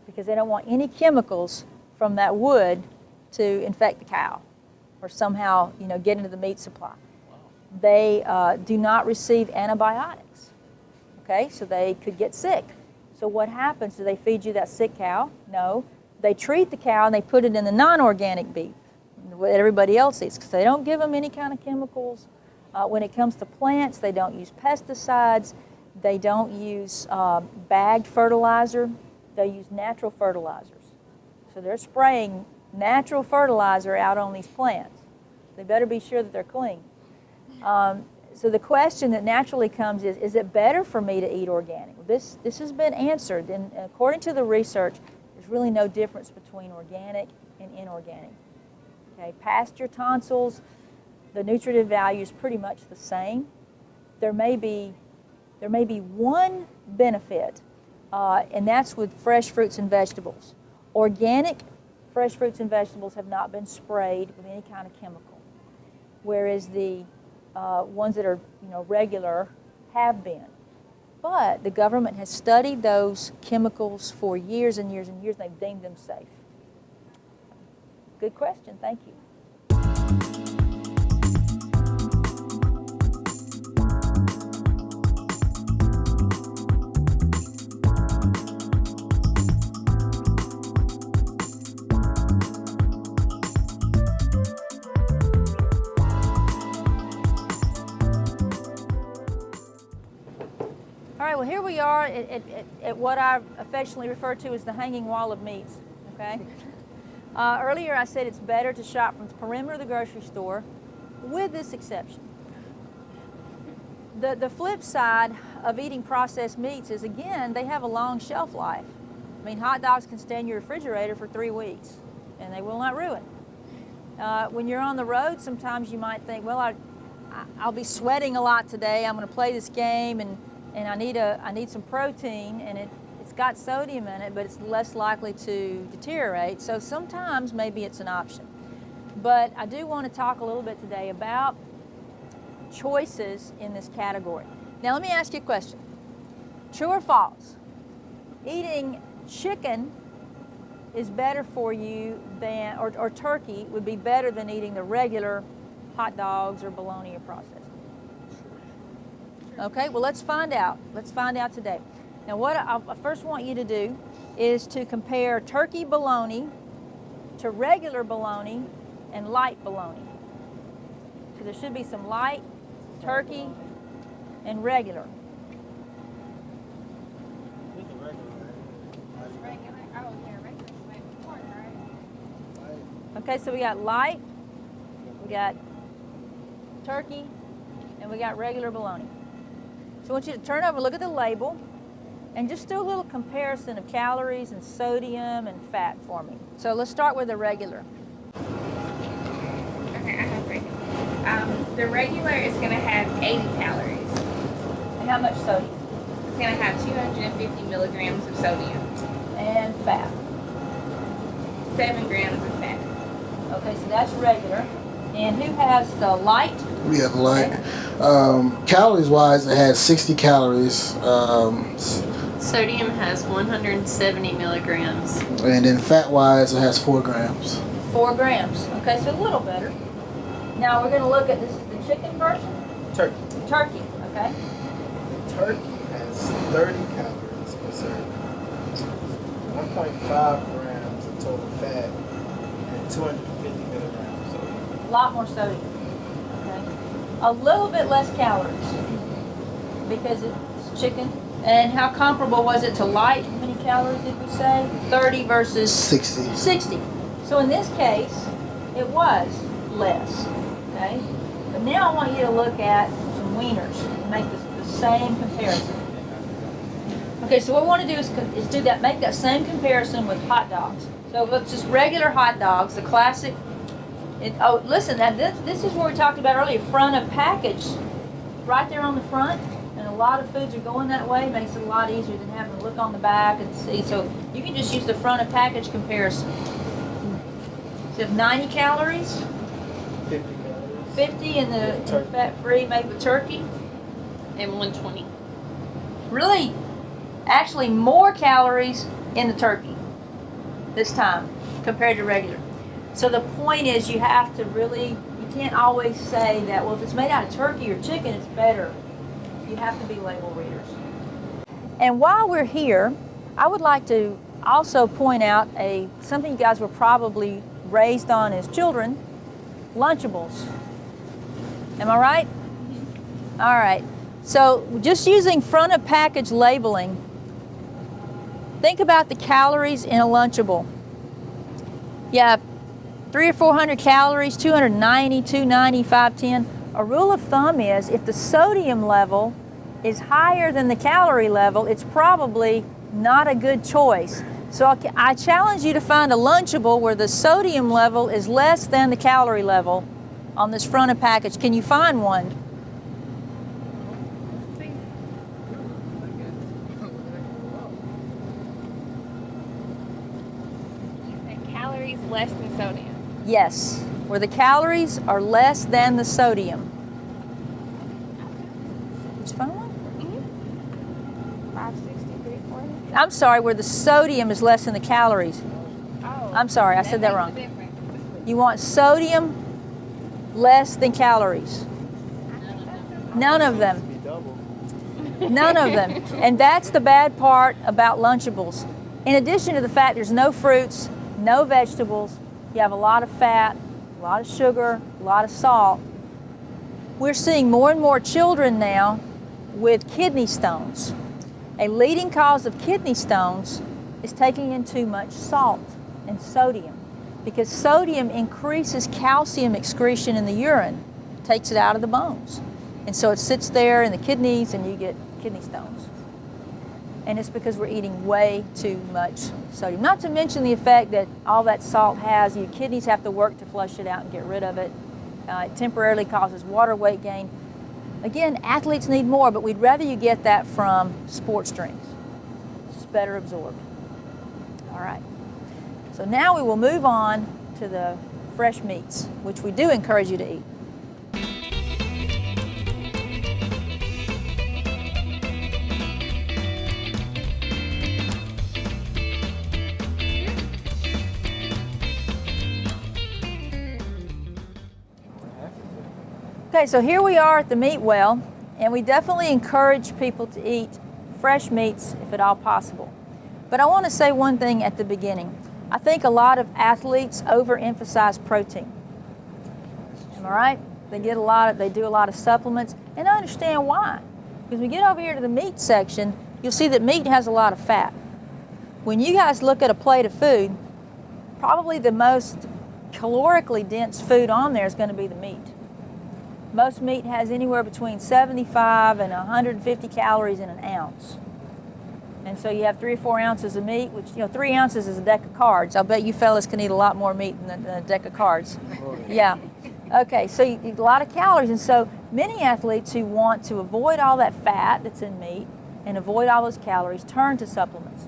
because they don't want any chemicals from that wood to infect the cow or somehow, get into the meat supply. They do not receive antibiotics, okay? So they could get sick. So what happens? Do they feed you that sick cow? No. They treat the cow and they put it in the non-organic beef, what everybody else eats, because they don't give them any kind of chemicals. When it comes to plants, they don't use pesticides. They don't use bagged fertilizer. They use natural fertilizers. So they're spraying natural fertilizer out on these plants. They better be sure that they're clean. So the question that naturally comes is it better for me to eat organic? Well, this has been answered, and according to the research, there's really no difference between organic and inorganic. Okay, pasture tonsils, the nutritive value is pretty much the same. There may be one benefit, and that's with fresh fruits and vegetables. Organic fresh fruits and vegetables have not been sprayed with any kind of chemical, whereas the ones that are regular have been. But the government has studied those chemicals for years and years and years, and they've deemed them safe. Good question. Thank you. All right, well, here we are at what I affectionately refer to as the hanging wall of meats, okay? Earlier I said it's better to shop from the perimeter of the grocery store, with this exception. The flip side of eating processed meats is, again, they have a long shelf life. I mean, hot dogs can stay in your refrigerator for 3 weeks, and they will not ruin. When you're on the road, sometimes you might think, well, I'll be sweating a lot today. I'm going to play this game, and I need some protein, and it's got sodium in it, but it's less likely to deteriorate. So sometimes maybe it's an option. But I do want to talk a little bit today about choices in this category. Now let me ask you a question. True or false? Eating chicken is better for you than, or turkey would be better than eating the regular hot dogs or bologna or processed. Okay, well, let's find out. Let's find out today. Now, what I first want you to do is to compare turkey bologna to regular bologna and light bologna. So there should be some light, turkey, and regular. Okay, so we got light, we got turkey, and we got regular bologna. So I want you to turn over and look at the label and just do a little comparison of calories and sodium and fat for me. So let's start with the regular. Okay, I have regular. The regular is going to have 80 calories. And how much sodium? It's going to have 250 milligrams of sodium. And fat. 7 grams of fat. Okay, so that's regular. And who has the light? We have light. Calories wise, it has 60 calories. Sodium has 170 milligrams. And then fat wise, it has 4 grams. 4 grams. Okay, so a little better. Now we're going to look at this is the chicken version? Turkey. Turkey, okay. Turkey has 30 calories per serving, 1.5 grams of total fat, and 250 milligrams of sodium. A lot more sodium. Okay. A little bit less calories because it's chicken. And how comparable was it to light? How many calories did we say? 30 versus 60. 60. So in this case, it was less. Okay. But now I want you to look at some wieners and make the same comparison. Okay, so what we want to do is do that, make that same comparison with hot dogs. So let's just regular hot dogs, the classic. Oh, listen, this is what we talked about earlier, front of package, right there on the front. And a lot of foods are going that way. It makes it a lot easier than having to look on the back and see. So you can just use the front of package comparison. So you have 90 calories, 50 calories. 50 in the fat-free made with turkey. And 120. Really, actually more calories in the turkey this time compared to regular. So the point is you have to really, you can't always say that, well, if it's made out of turkey or chicken, it's better. You have to be label readers. And while we're here, I would like to also point out something you guys were probably raised on as children, Lunchables. Am I right? All right. So just using front of package labeling, think about the calories in a Lunchable. You have 300 or 400 calories, 290, 290, 510. A rule of thumb is if the sodium level is higher than the calorie level, it's probably not a good choice. So I challenge you to find a Lunchable where the sodium level is less than the calorie level on this front of package. Can you find one? You said calories less than sodium. Yes, where the calories are less than the sodium. Did you find one? 560, 340. I'm sorry, where the sodium is less than the calories. Oh. I'm sorry, I said that makes wrong. a difference. You want sodium less than calories. None of them. Be double. None of them. And that's the bad part about Lunchables. In addition to the fact there's no fruits, no vegetables, you have a lot of fat, a lot of sugar, a lot of salt. We're seeing more and more children now with kidney stones. A leading cause of kidney stones is taking in too much salt and sodium, because sodium increases calcium excretion in the urine, takes it out of the bones. And so it sits there in the kidneys and you get kidney stones. And it's because we're eating way too much sodium. Not to mention the effect that all that salt has. Your kidneys have to work to flush it out and get rid of it. It temporarily causes water weight gain. Again, athletes need more, but we'd rather you get that from sports drinks. It's better absorbed. All right. So now we will move on to the fresh meats, which we do encourage you to eat. Okay, so here we are at the Meat Well, and we definitely encourage people to eat fresh meats if at all possible. But I want to say one thing at the beginning. I think a lot of athletes overemphasize protein. Am I right? They do a lot of supplements, and I understand why. Because when we get over here to the meat section, you'll see that meat has a lot of fat. When you guys look at a plate of food, probably the most calorically dense food on there is going to be the meat. Most meat has anywhere between 75 and 150 calories in an ounce. And so you have 3 or 4 ounces of meat, which, 3 ounces is a deck of cards. I'll bet you fellas can eat a lot more meat than a deck of cards. Yeah. Okay, so you eat a lot of calories. And so many athletes who want to avoid all that fat that's in meat and avoid all those calories turn to supplements.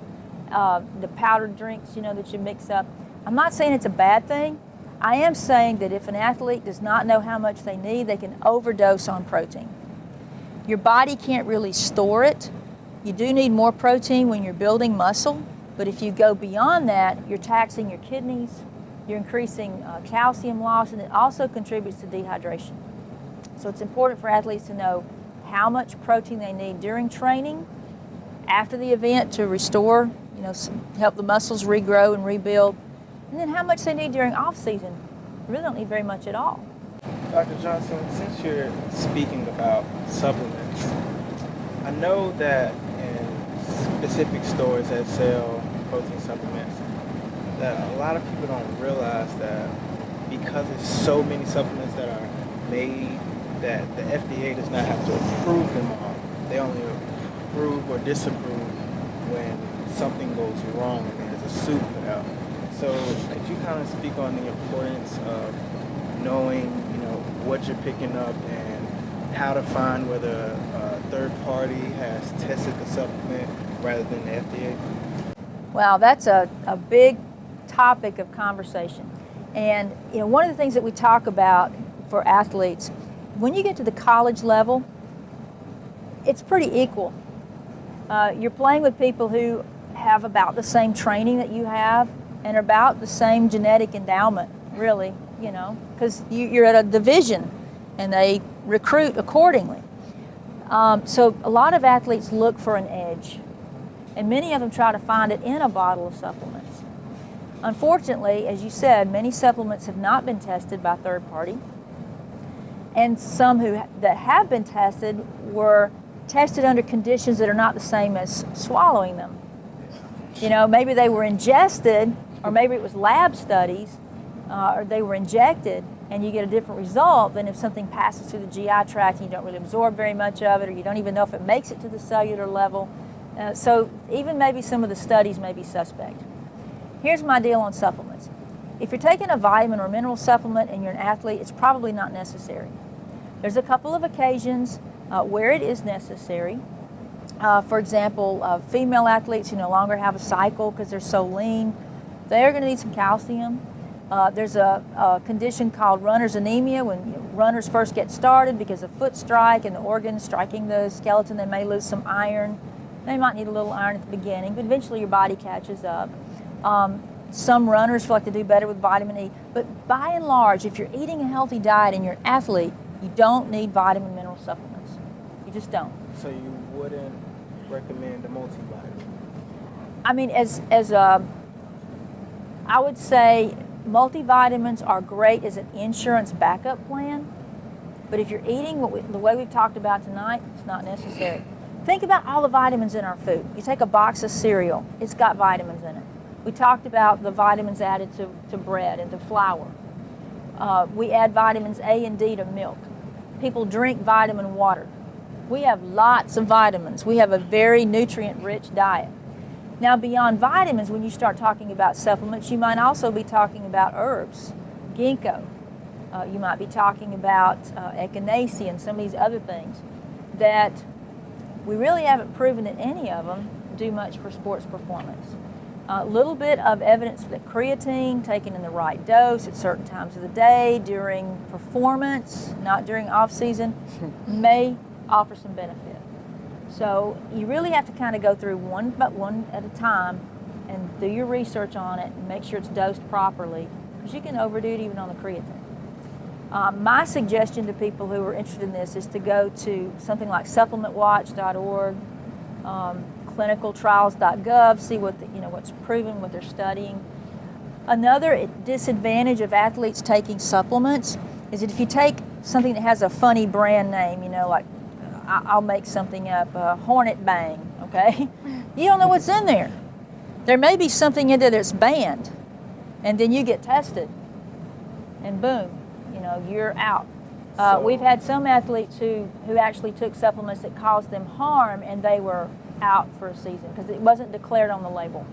The powdered drinks, that you mix up. I'm not saying it's a bad thing. I am saying that if an athlete does not know how much they need, they can overdose on protein. Your body can't really store it. You do need more protein when you're building muscle, but if you go beyond that, you're taxing your kidneys, you're increasing calcium loss, and it also contributes to dehydration. So it's important for athletes to know how much protein they need during training, after the event to restore, help the muscles regrow and rebuild, and then how much they need during off season. They really don't need very much at all. Dr. Johnson, since you're speaking about supplements, I know that in specific stores that sell protein supplements, that a lot of people don't realize that because there's so many supplements that are made, that the FDA does not have to approve them all. They only approve or disapprove when something goes wrong and there's a suit put out. So could you kind of speak on the importance of knowing, what you're picking up and how to find whether a third party has tested the supplement rather than the FDA? Well, that's a big topic of conversation. And one of the things that we talk about for athletes, when you get to the college level, it's pretty equal. You're playing with people who have about the same training that you have and about the same genetic endowment, really, because you're at a division and they recruit accordingly. So a lot of athletes look for an edge, and many of them try to find it in a bottle of supplements. Unfortunately, as you said, many supplements have not been tested by third party, and some that have been tested were tested under conditions that are not the same as swallowing them. Maybe they were ingested, or maybe it was lab studies, or they were injected, and you get a different result than if something passes through the GI tract and you don't really absorb very much of it, or you don't even know if it makes it to the cellular level. So even maybe some of the studies may be suspect. Here's my deal on supplements. If you're taking a vitamin or mineral supplement and you're an athlete, it's probably not necessary. There's a couple of occasions where it is necessary. For example, female athletes who no longer have a cycle because they're so lean, they're going to need some calcium. There's a condition called runner's anemia. When runners first get started because of foot strike and the organs striking the skeleton, they may lose some iron. They might need a little iron at the beginning, but eventually your body catches up. Some runners feel like they do better with vitamin E, but by and large, if you're eating a healthy diet and you're an athlete, you don't need vitamin mineral supplements. You just don't. So you wouldn't recommend a multivitamin? I mean, I would say multivitamins are great as an insurance backup plan, but if you're eating the way we've talked about tonight, it's not necessary. Think about all the vitamins in our food. You take a box of cereal, it's got vitamins in it. We talked about the vitamins added to bread and to flour. We add vitamins A and D to milk. People drink vitamin water. We have lots of vitamins. We have a very nutrient-rich diet. Now, beyond vitamins, when you start talking about supplements, you might also be talking about herbs, ginkgo. You might be talking about echinacea and some of these other things that we really haven't proven that any of them do much for sports performance. A little bit of evidence that creatine taken in the right dose at certain times of the day during performance, not during off-season, may offer some benefit. So you really have to kind of go through one at a time and do your research on it and make sure it's dosed properly, because you can overdo it even on the creatine. My suggestion to people who are interested in this is to go to something like supplementwatch.org, clinicaltrials.gov, see what's proven, what they're studying. Another disadvantage of athletes taking supplements is that if you take something that has a funny brand name, like I'll make something up, Hornet Bang, okay? You don't know what's in there. There may be something in there that's banned, and then you get tested, and boom, you're out. We've had some athletes who actually took supplements that caused them harm, and they were out for a season because it wasn't declared on the label.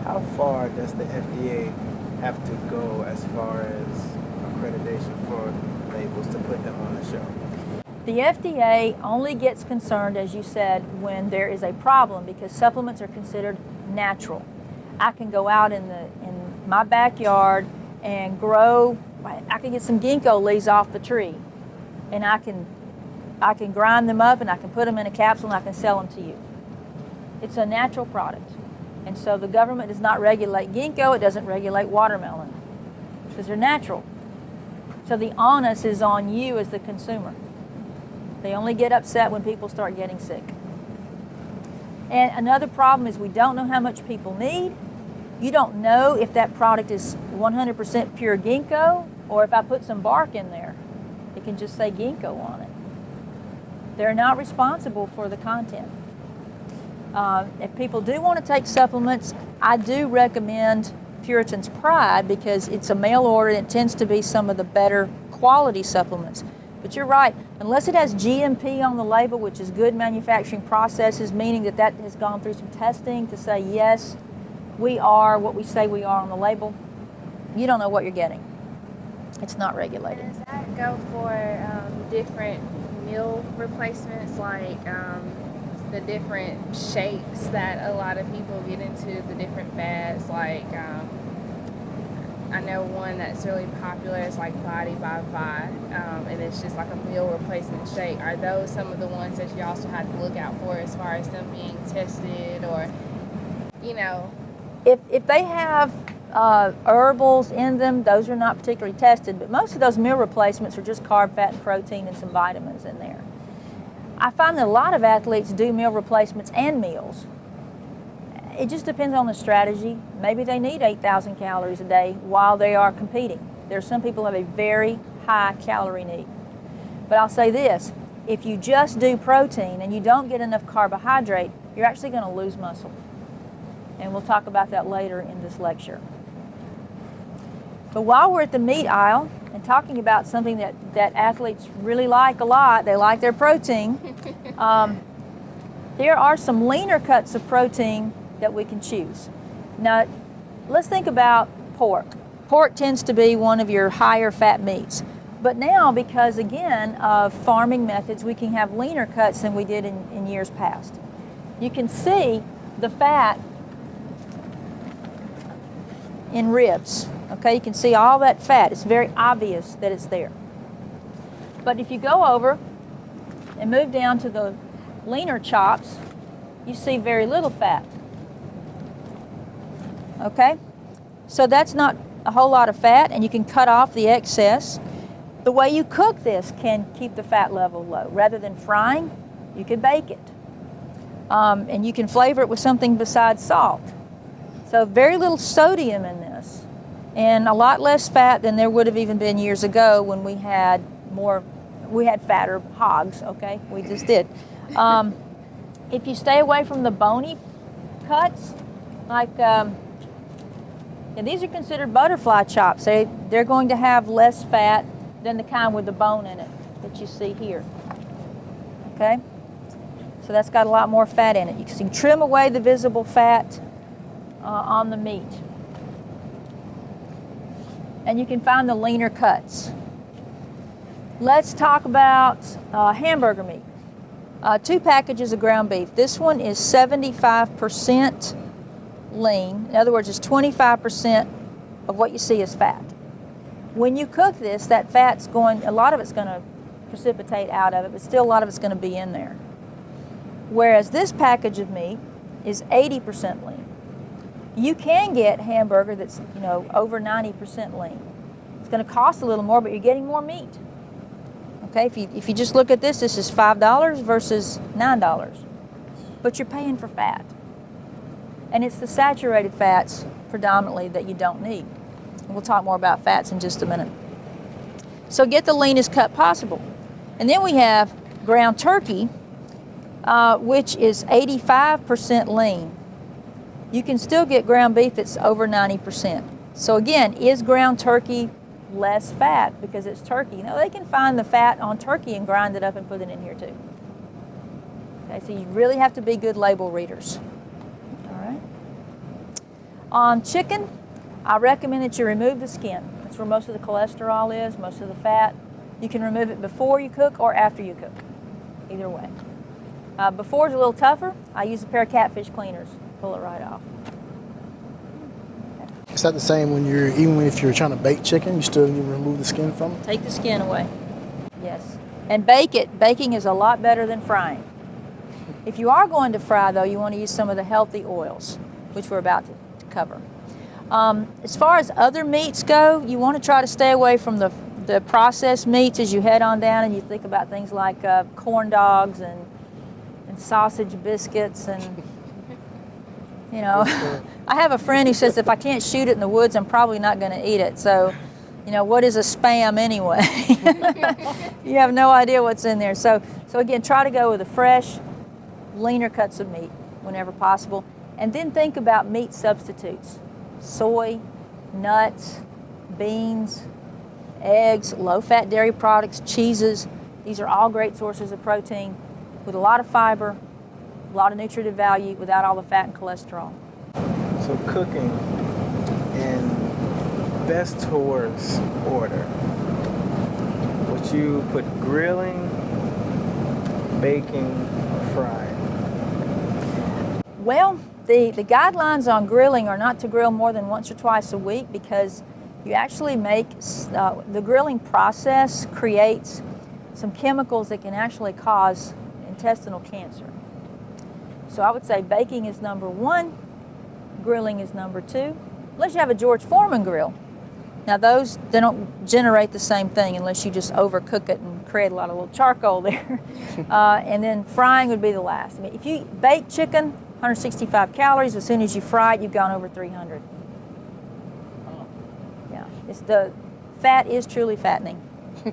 How far does the FDA have to go as far as accreditation for labels to put them on the shelf? The FDA only gets concerned, as you said, when there is a problem, because supplements are considered natural. I can go out in my backyard and I can get some ginkgo leaves off the tree, and I can grind them up and I can put them in a capsule and I can sell them to you. It's a natural product. And so the government does not regulate ginkgo, it doesn't regulate watermelon, because they're natural. So the onus is on you as the consumer. They only get upset when people start getting sick. And another problem is we don't know how much people need. You don't know if that product is 100% pure ginkgo, or if I put some bark in there, it can just say ginkgo on it. They're not responsible for the content. If people do want to take supplements, I do recommend Puritan's Pride, because it's a mail order and it tends to be some of the better quality supplements. But you're right, unless it has GMP on the label, which is good manufacturing processes, meaning that that has gone through some testing to say, yes, we are what we say we are on the label, you don't know what you're getting. It's not regulated. Does that go for different meal replacements, like the different shakes that a lot of people get into, the different fads? Like, I know one that's really popular is like Body by Vi, and it's just like a meal replacement shake. Are those some of the ones that you also have to look out for as far as them being tested, or, you know? If they have herbals in them, those are not particularly tested, but most of those meal replacements are just carb, fat, and protein and some vitamins in there. I find that a lot of athletes do meal replacements and meals. It just depends on the strategy. Maybe they need 8,000 calories a day while they are competing. There are some people who have a very high calorie need. But I'll say this, if you just do protein and you don't get enough carbohydrate, you're actually going to lose muscle. And we'll talk about that later in this lecture. But while we're at the meat aisle and talking about something that athletes really like a lot, they like their protein, there are some leaner cuts of protein that we can choose. Now, let's think about pork. Pork tends to be one of your higher fat meats. But now, because again of farming methods, we can have leaner cuts than we did in years past. You can see the fat in ribs. Okay, you can see all that fat. It's very obvious that it's there. But if you go over and move down to the leaner chops, you see very little fat. Okay, so that's not a whole lot of fat, and you can cut off the excess. The way you cook this can keep the fat level low. Rather than frying, you could bake it. And you can flavor it with something besides salt. So very little sodium in this, and a lot less fat than there would have even been years ago when we had fatter hogs, okay? We just did. If you stay away from the bony cuts, like, and these are considered butterfly chops. They're going to have less fat than the kind with the bone in it that you see here, okay? So that's got a lot more fat in it. You can trim away the visible fat on the meat. And you can find the leaner cuts. Let's talk about hamburger meat. 2 packages of ground beef. This one is 75% lean. In other words, it's 25% of what you see is fat. When you cook this, that fat's a lot of it's going to precipitate out of it, but still a lot of it's going to be in there. Whereas this package of meat is 80% lean. You can get hamburger that's, over 90% lean. It's going to cost a little more, but you're getting more meat. Okay, if you just look at this is $5 versus $9, but you're paying for fat. And it's the saturated fats predominantly that you don't need. And we'll talk more about fats in just a minute. So get the leanest cut possible. And then we have ground turkey, which is 85% lean. You can still get ground beef that's over 90%. So again, is ground turkey less fat because it's turkey? No, they can find the fat on turkey and grind it up and put it in here too. Okay, so you really have to be good label readers. All right. On chicken, I recommend that you remove the skin. That's where most of the cholesterol is, most of the fat. You can remove it before you cook or after you cook, either way. Before it's a little tougher. I use a pair of catfish cleaners. Pull it right off. Is that the same even if you're trying to bake chicken, you still need to remove the skin from it? Take the skin away. Yes. And bake it. Baking is a lot better than frying. If you are going to fry, though, you want to use some of the healthy oils, which we're about to cover. As far as other meats go, you want to try to stay away from the processed meats as you head on down and you think about things like corn dogs and sausage biscuits and I have a friend who says if I can't shoot it in the woods, I'm probably not going to eat it. So, what is a Spam anyway? You have no idea what's in there. So again, try to go with the fresh, leaner cuts of meat whenever possible. And then think about meat substitutes. Soy, nuts, beans, eggs, low-fat dairy products, cheeses. These are all great sources of protein with a lot of fiber, a lot of nutritive value without all the fat and cholesterol. So cooking in best to worst order. Would you put grilling, baking, or frying? Well, the guidelines on grilling are not to grill more than once or twice a week because you actually make, the grilling process creates some chemicals that can actually cause intestinal cancer. So I would say baking is number one, grilling is number two, unless you have a George Foreman grill. Now those, they don't generate the same thing unless you just overcook it and create a lot of little charcoal there. And then frying would be the last. I mean, if you bake chicken, 165 calories, as soon as you fry it, you've gone over 300. Yeah, it's the fat is truly fattening. Wow.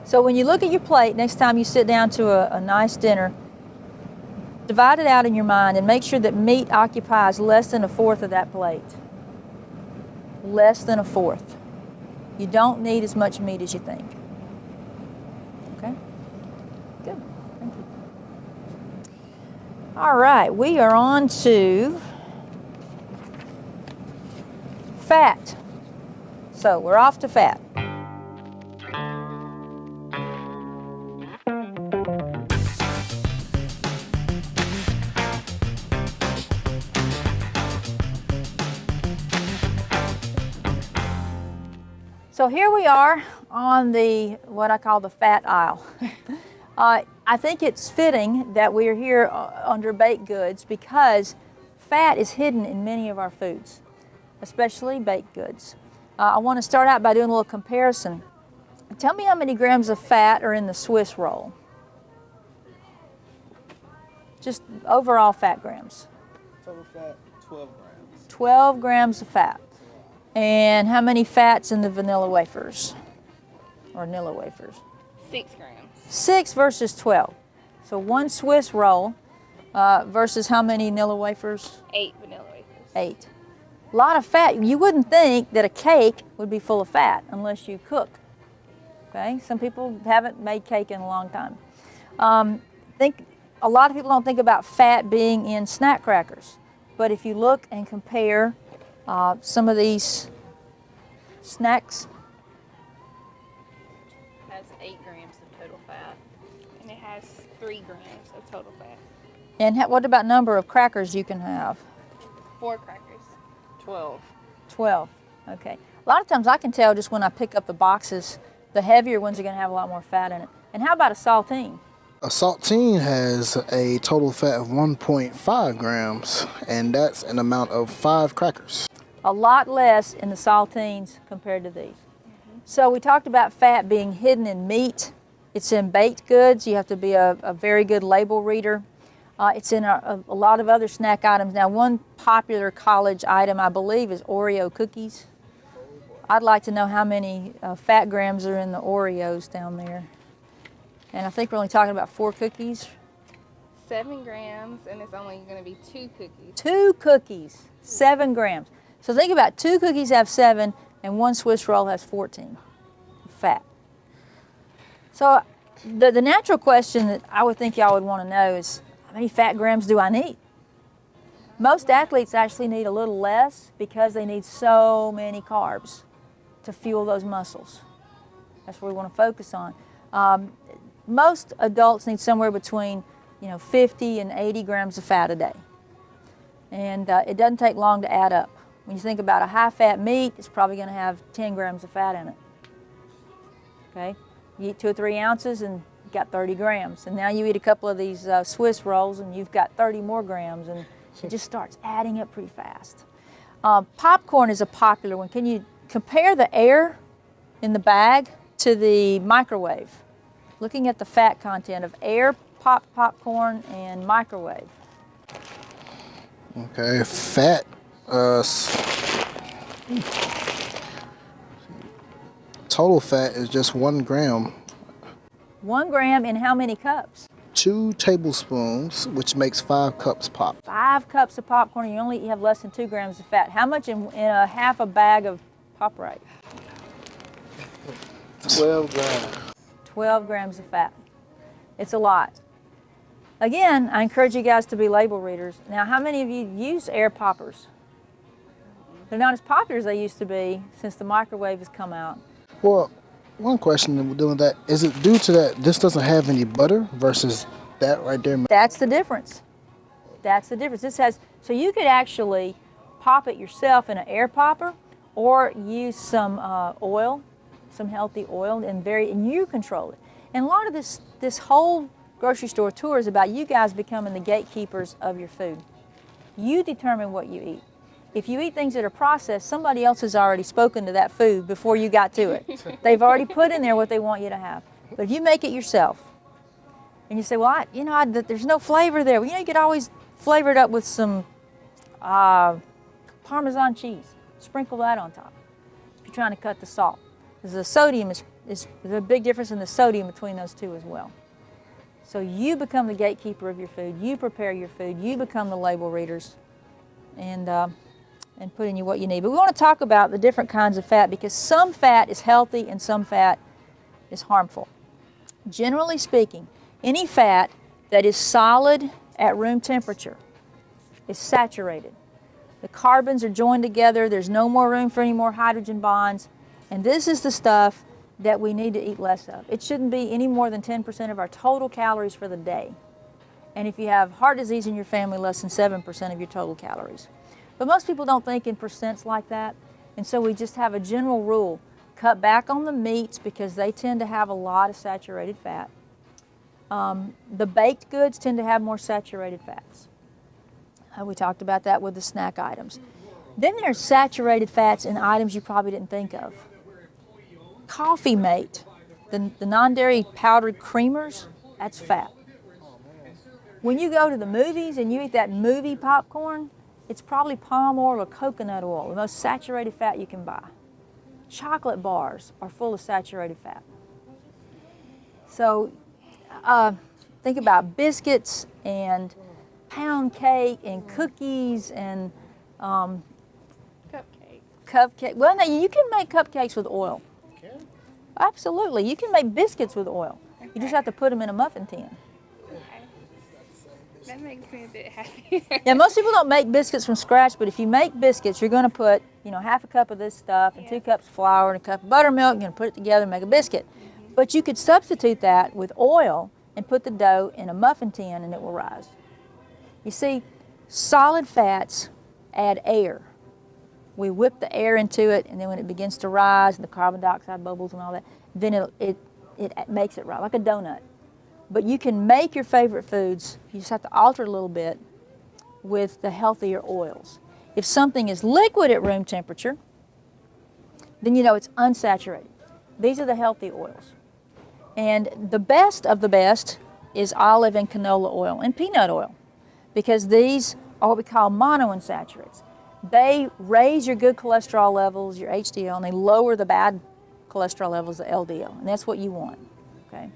So when you look at your plate, next time you sit down to a nice dinner, divide it out in your mind and make sure that meat occupies less than a fourth of that plate. Less than a fourth. You don't need as much meat as you think. Okay? Good. Thank you. All right, we are on to fat. So we're off to fat. So here we are on the, what I call the fat aisle. I think it's fitting that we are here under baked goods because fat is hidden in many of our foods, especially baked goods. I want to start out by doing a little comparison. Tell me how many grams of fat are in the Swiss roll? Just overall fat grams. Total fat, 12 grams. 12 grams of fat. And how many fats in the vanilla wafers? Or Nilla wafers? 6 grams. 6 versus 12. So one Swiss roll versus how many Nilla wafers? 8 vanilla wafers. 8. A lot of fat. You wouldn't think that a cake would be full of fat unless you cook. Okay? Some people haven't made cake in a long time. A lot of people don't think about fat being in snack crackers. But if you look and compare some of these snacks, Has 8 grams of total fat. And it has 3 grams of total fat. and what about number of crackers you can have? 4 crackers. 12. 12. Okay. A lot of times I can tell just when I pick up the boxes, the heavier ones are going to have a lot more fat in it. And how about a saltine? A saltine has a total fat of 1.5 grams, and that's an amount of 5 crackers. A lot less in the saltines compared to these. So we talked about fat being hidden in meat. It's in baked goods. You have to be a very good label reader. It's in a lot of other snack items. Now, one popular college item, I believe, is Oreo cookies. I'd like to know how many fat grams are in the Oreos down there. And I think we're only talking about 4 cookies. 7 grams, and it's only going to be 2 cookies. 2 cookies, 7 grams. So think about 2 cookies have 7, and 1 Swiss roll has 14 fat. So the natural question that I would think y'all would want to know is, how many fat grams do I need? Most athletes actually need a little less because they need so many carbs to fuel those muscles. That's what we want to focus on. Most adults need somewhere between 50 and 80 grams of fat a day. And it doesn't take long to add up. When you think about a high-fat meat, it's probably going to have 10 grams of fat in it. Okay? You eat 2 or 3 ounces and you've got 30 grams. And now you eat a couple of these Swiss rolls and you've got 30 more grams, and it just starts adding up pretty fast. Popcorn is a popular one. Can you compare the air in the bag to the microwave? Looking at the fat content of air popcorn and microwave. Okay, fat. Total fat is just 1 gram. 1 gram in how many cups? 2 tablespoons, which makes 5 cups pop. 5 cups of popcorn, and you only have less than 2 grams of fat. How much in a half a bag of Pop Right? 12 grams. 12 grams of fat. It's a lot. Again, I encourage you guys to be label readers. Now, how many of you use air poppers? They're not as popular as they used to be since the microwave has come out. Well, one question in doing that, is it due to that this doesn't have any butter versus that right there? That's the difference. That's the difference. This has, so you could actually pop it yourself in an air popper or use some oil, some healthy oil, and you control it. And a lot of this whole grocery store tour is about you guys becoming the gatekeepers of your food. You determine what you eat. If you eat things that are processed, somebody else has already spoken to that food before you got to it. They've already put in there what they want you to have. But if you make it yourself, and you say, well, there's no flavor there. Well, you could always flavor it up with some Parmesan cheese. Sprinkle that on top if you're trying to cut the salt. Because the sodium is there's a big difference in the sodium between those two as well. So you become the gatekeeper of your food. You prepare your food. You become the label readers, and put in you what you need. But we want to talk about the different kinds of fat because some fat is healthy and some fat is harmful. Generally speaking, any fat that is solid at room temperature is saturated. The carbons are joined together. There's no more room for any more hydrogen bonds. And this is the stuff that we need to eat less of. It shouldn't be any more than 10% of our total calories for the day. And if you have heart disease in your family, less than 7% of your total calories. But most people don't think in percents like that. And so we just have a general rule. Cut back on the meats because they tend to have a lot of saturated fat. The baked goods tend to have more saturated fats. We talked about that with the snack items. Then there's saturated fats in items you probably didn't think of. Coffee Mate, the non-dairy powdered creamers, that's fat. When you go to the movies and you eat that movie popcorn, it's probably palm oil or coconut oil, the most saturated fat you can buy. Chocolate bars are full of saturated fat. So think about biscuits and pound cake and cookies and cupcake. Well, no, you can make cupcakes with oil. Absolutely. You can make biscuits with oil. You just have to put them in a muffin tin. That makes me a bit happy. Yeah, most people don't make biscuits from scratch, but if you make biscuits, you're going to put, half a cup of this stuff and 2 cups of flour and a cup of buttermilk. You're going to put it together and make a biscuit. But you could substitute that with oil and put the dough in a muffin tin and it will rise. You see, solid fats add air. We whip the air into it, and then when it begins to rise and the carbon dioxide bubbles and all that, then it makes it rise, like a donut. But you can make your favorite foods, you just have to alter it a little bit with the healthier oils. If something is liquid at room temperature, then you know it's unsaturated. These are the healthy oils. And the best of the best is olive and canola oil and peanut oil, because these are what we call monounsaturates. They raise your good cholesterol levels, your HDL, and they lower the bad cholesterol levels, the LDL, and that's what you want, okay?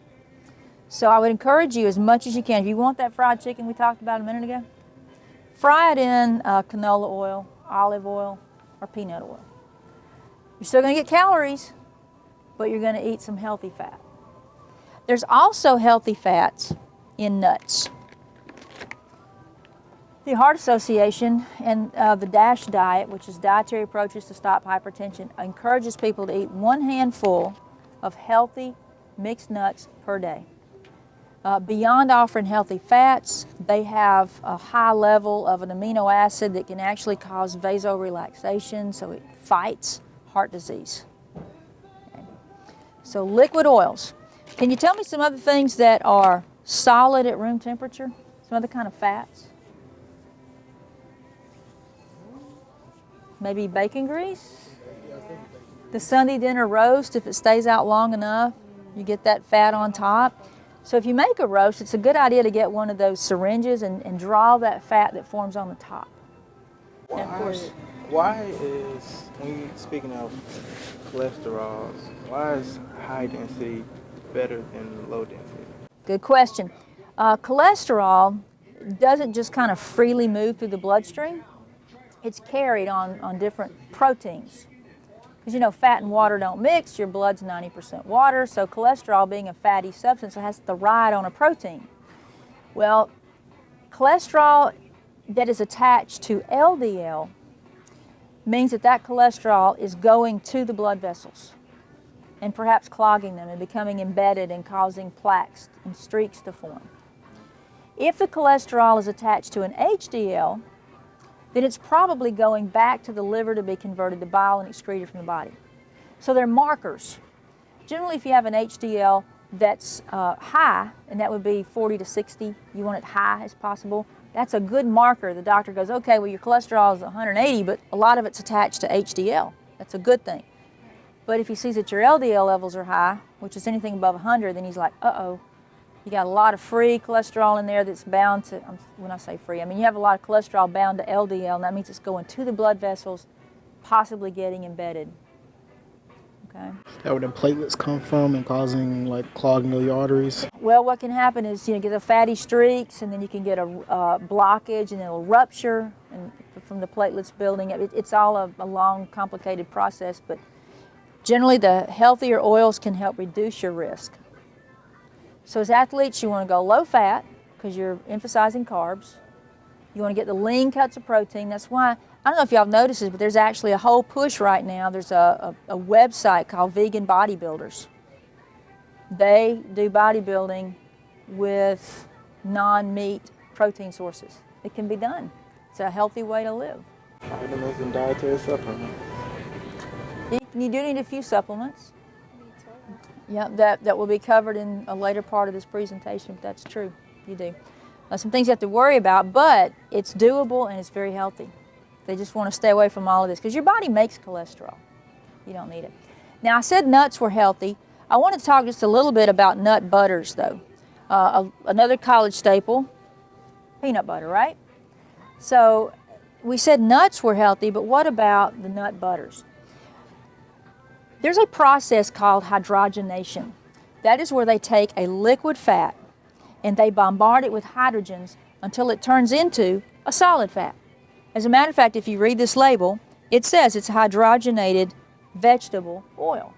So I would encourage you as much as you can. If you want that fried chicken we talked about a minute ago, fry it in canola oil, olive oil, or peanut oil. You're still going to get calories, but you're going to eat some healthy fat. There's also healthy fats in nuts. The Heart Association and the DASH diet, which is dietary approaches to stop hypertension, encourages people to eat 1 handful of healthy mixed nuts per day. Beyond offering healthy fats, they have a high level of an amino acid that can actually cause vasorelaxation, so it fights heart disease. Okay. So liquid oils. Can you tell me some other things that are solid at room temperature? Some other kind of fats? Maybe bacon grease? The Sunday dinner roast, if it stays out long enough, you get that fat on top. So if you make a roast, it's a good idea to get one of those syringes and draw that fat that forms on the top. And of course, Why is, when you're speaking of cholesterols, why is high density better than low density? good question. Cholesterol doesn't just kind of freely move through the bloodstream. It's carried on different proteins. Because you know, fat and water don't mix, your blood's 90% water, so cholesterol, being a fatty substance, has to ride on a protein. Well, cholesterol that is attached to LDL means that that cholesterol is going to the blood vessels and perhaps clogging them and becoming embedded and causing plaques and streaks to form. If the cholesterol is attached to an HDL, then it's probably going back to the liver to be converted to bile and excreted from the body. So they're markers. Generally, if you have an HDL that's high, and that would be 40 to 60, you want it high as possible, that's a good marker. The doctor goes, okay, well, your cholesterol is 180, but a lot of it's attached to HDL. That's a good thing. But if he sees that your LDL levels are high, which is anything above 100, then he's like, uh-oh, you got a lot of free cholesterol in there that's bound to, when I say free, I mean you have a lot of cholesterol bound to LDL, and that means it's going to the blood vessels, possibly getting embedded. Okay. Is that where the platelets come from and causing like clogging of the arteries? Well, what can happen is you get the fatty streaks, and then you can get a blockage, and it'll rupture, and from the platelets building up. It's all a long, complicated process, but generally the healthier oils can help reduce your risk. So as athletes, you want to go low fat because you're emphasizing carbs. You want to get the lean cuts of protein. That's why, I don't know if y'all have noticed this, but there's actually a whole push right now. There's a website called Vegan Bodybuilders. They do bodybuilding with non-meat protein sources. It can be done. It's a healthy way to live. Vitamins and dietary supplements. You do need a few supplements. Yeah, that will be covered in a later part of this presentation, if that's true. You do. Some things you have to worry about, but it's doable and it's very healthy. They just want to stay away from all of this because your body makes cholesterol. You don't need it. Now, I said nuts were healthy. I want to talk just a little bit about nut butters, though. Another college staple, peanut butter, right? So we said nuts were healthy, but what about the nut butters? There's a process called hydrogenation. That is where they take a liquid fat and they bombard it with hydrogens until it turns into a solid fat. As a matter of fact, if you read this label, it says it's hydrogenated vegetable oil.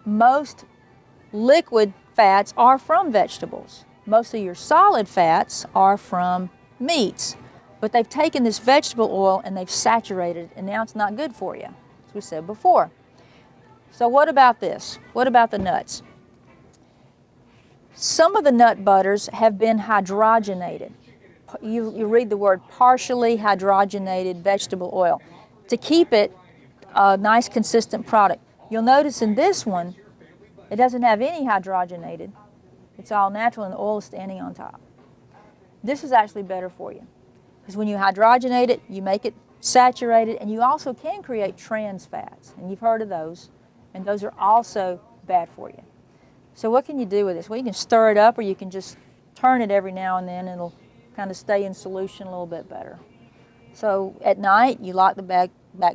Most liquid fats are from vegetables. Most of your solid fats are from meats. But they've taken this vegetable oil and they've saturated it, and now it's not good for you, as we said before. So what about this? What about the nuts? Some of the nut butters have been hydrogenated. You read the word partially hydrogenated vegetable oil to keep it a nice consistent product. You'll notice in this one, it doesn't have any hydrogenated. It's all natural and the oil is standing on top. This is actually better for you because when you hydrogenate it, you make it saturated, and you also can create trans fats, and you've heard of those. And those are also bad for you. So what can you do with this? Well, you can stir it up, or you can just turn it every now and then, and it'll kind of stay in solution a little bit better. So at night, you lock the back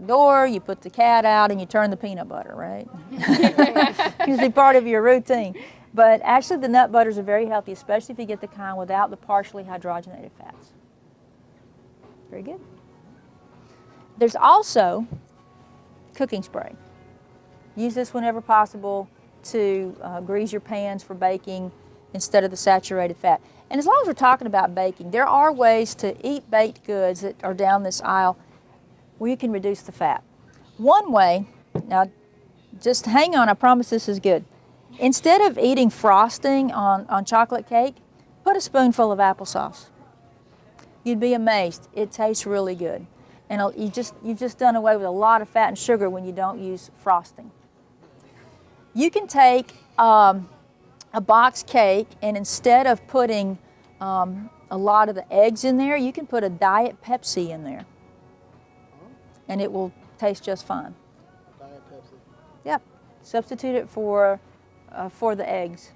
door, you put the cat out, and you turn the peanut butter, right? Usually part of your routine. But actually, the nut butters are very healthy, especially if you get the kind without the partially hydrogenated fats. Very good. There's also cooking spray. Use this whenever possible to grease your pans for baking instead of the saturated fat. And as long as we're talking about baking, there are ways to eat baked goods that are down this aisle where you can reduce the fat. One way, now just hang on, I promise this is good. Instead of eating frosting on chocolate cake, put a spoonful of applesauce. You'd be amazed. It tastes really good. And you've just done away with a lot of fat and sugar when you don't use frosting. You can take a box cake, and instead of putting a lot of the eggs in there, you can put a Diet Pepsi in there. And it will taste just fine. Diet Pepsi. Yep. Substitute it for the eggs.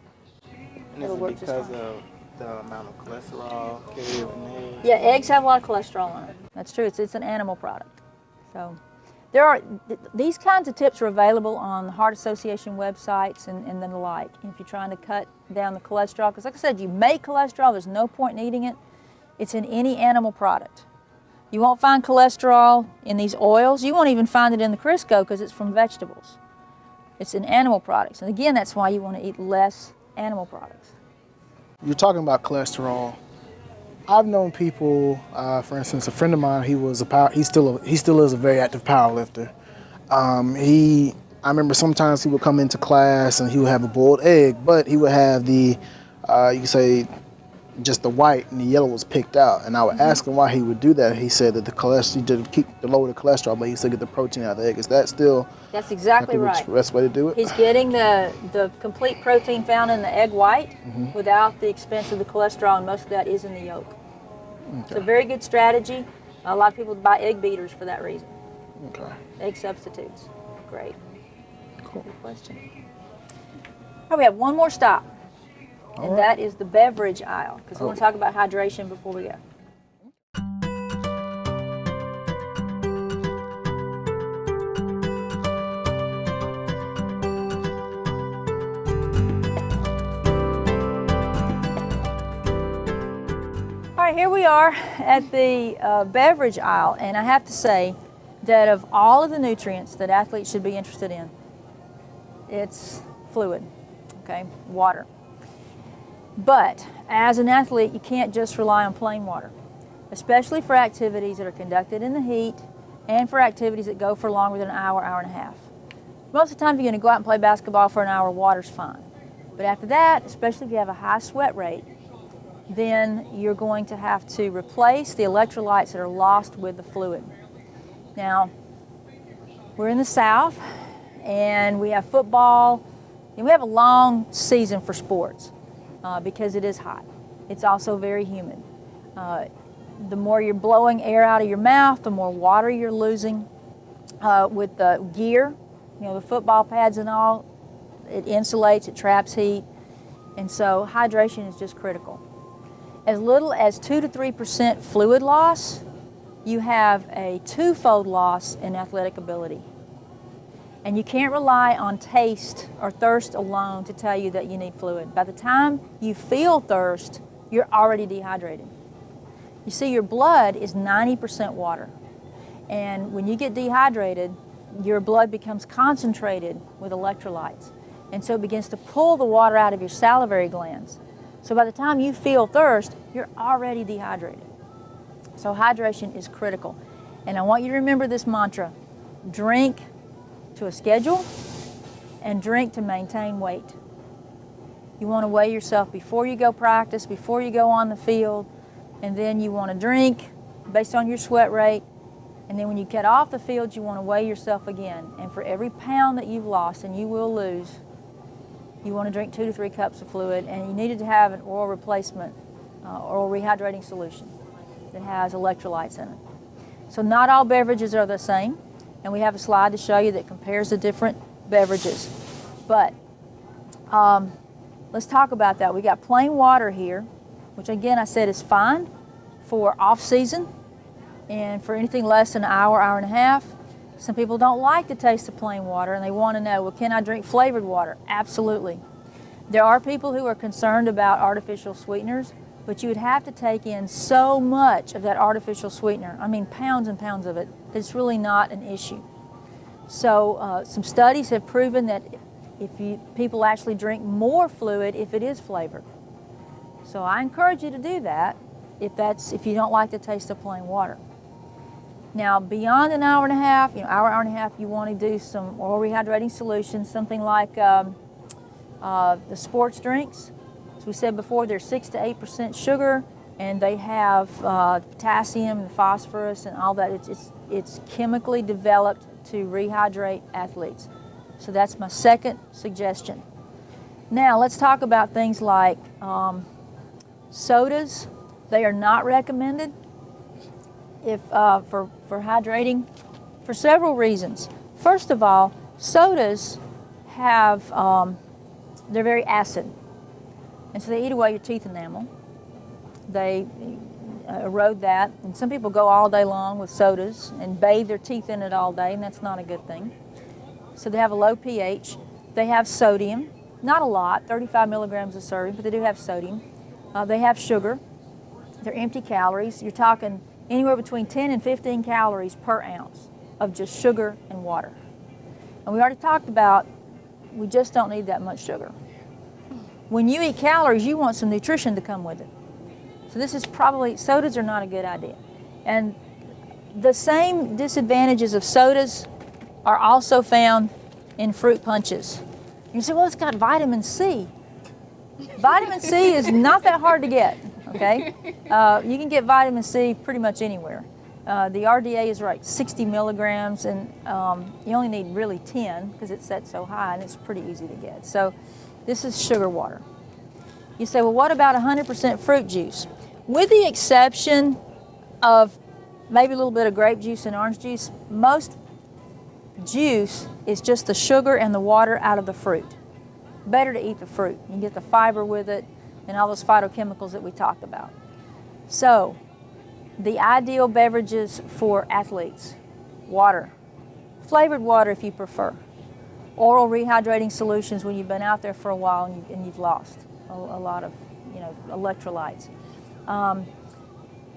And It'll is work it just because fine. of the amount of cholesterol carried in eggs? Yeah, eggs have a lot of cholesterol in it. That's true. It's an animal product. So there are these kinds of tips are available on the Heart Association websites and the like. If you're trying to cut down the cholesterol, because like I said, you make cholesterol. There's no point in eating it. It's in any animal product. You won't find cholesterol in these oils. You won't even find it in the Crisco because it's from vegetables. It's in animal products. And again, that's why you want to eat less animal products. You're talking about cholesterol. I've known people, for instance, a friend of mine. He still is a very active power lifter. I remember sometimes he would come into class and he would have a boiled egg, but he would have the, you could say, just the white and the yellow was picked out. And I would ask him why he would do that. He said that the cholesterol, he did keep to lower the cholesterol, but he still get the protein out of the egg. Is that still That's exactly right. the best way to do it? He's getting the complete protein found in the egg white without the expense of the cholesterol, and most of that is in the yolk. Okay. It's a very good strategy. A lot of people buy egg beaters for that reason. Okay. Egg substitutes. Great. Cool. Good question. All right, we have one more stop. And that is the beverage aisle, because we want to talk about hydration before we go. All right, here we are at the beverage aisle, and I have to say that of all of the nutrients that athletes should be interested in, it's fluid, okay, water. But as an athlete, you can't just rely on plain water, especially for activities that are conducted in the heat and for activities that go for longer than an hour, hour and a half. Most of the time, if you're going to go out and play basketball for an hour, water's fine. But after that, especially if you have a high sweat rate, then you're going to have to replace the electrolytes that are lost with the fluid. Now, we're in the South, and we have football, and we have a long season for sports. Because it is hot. It's also very humid. The more you're blowing air out of your mouth, the more water you're losing. With the gear, the football pads and all, it insulates, it traps heat. And so hydration is just critical. As little as 2 to 3% fluid loss, you have a twofold loss in athletic ability. And you can't rely on taste or thirst alone to tell you that you need fluid. By the time you feel thirst, you're already dehydrated. You see, your blood is 90% water. And when you get dehydrated, your blood becomes concentrated with electrolytes. And so it begins to pull the water out of your salivary glands. So by the time you feel thirst, you're already dehydrated. So hydration is critical. And I want you to remember this mantra: drink to a schedule and drink to maintain weight. You want to weigh yourself before you go practice, before you go on the field, and then you want to drink based on your sweat rate. And then when you get off the field, you want to weigh yourself again. And for every pound that you've lost, and you will lose, you want to drink 2 to 3 cups of fluid, and you needed to have an oral replacement, oral rehydrating solution that has electrolytes in it. So not all beverages are the same, and we have a slide to show you that compares the different beverages. But let's talk about that. We got plain water here, which again I said is fine for off-season and for anything less than an hour, hour and a half. Some people don't like the taste of plain water, and they want to know, well, can I drink flavored water? Absolutely. There are people who are concerned about artificial sweeteners, but you would have to take in so much of that artificial sweetener, I mean pounds and pounds of it, that it's really not an issue. So some studies have proven that people actually drink more fluid if it is flavored. So I encourage you to do that if you don't like the taste of plain water. Now, beyond an hour and a half, hour and a half, you want to do some oral rehydrating solutions, something like the sports drinks. As we said before, they're 6 to 8% sugar, and they have potassium and phosphorus and all that. It's chemically developed to rehydrate athletes. So that's my second suggestion. Now, let's talk about things like sodas. They are not recommended for hydrating for several reasons. First of all, sodas have, they're very acid. And so they eat away your teeth enamel. They erode that. And some people go all day long with sodas and bathe their teeth in it all day, and that's not a good thing. So they have a low pH. They have sodium, not a lot, 35 milligrams of sodium, but they do have sodium. They have sugar. They're empty calories. You're talking anywhere between 10 and 15 calories per ounce of just sugar and water. And we already talked about we just don't need that much sugar. When you eat calories, you want some nutrition to come with it. So this is probably, sodas are not a good idea. And the same disadvantages of sodas are also found in fruit punches. You say, well, it's got vitamin C. Vitamin C is not that hard to get, okay? You can get vitamin C pretty much anywhere. The RDA is right, 60 milligrams, and you only need really 10 because it's set so high, and it's pretty easy to get. So this is sugar water. You say, well, what about 100% fruit juice? With the exception of maybe a little bit of grape juice and orange juice, most juice is just the sugar and the water out of the fruit. Better to eat the fruit. You can get the fiber with it and all those phytochemicals that we talked about. So, the ideal beverages for athletes: water, flavored water if you prefer, oral rehydrating solutions when you've been out there for a while and you've lost a lot of electrolytes.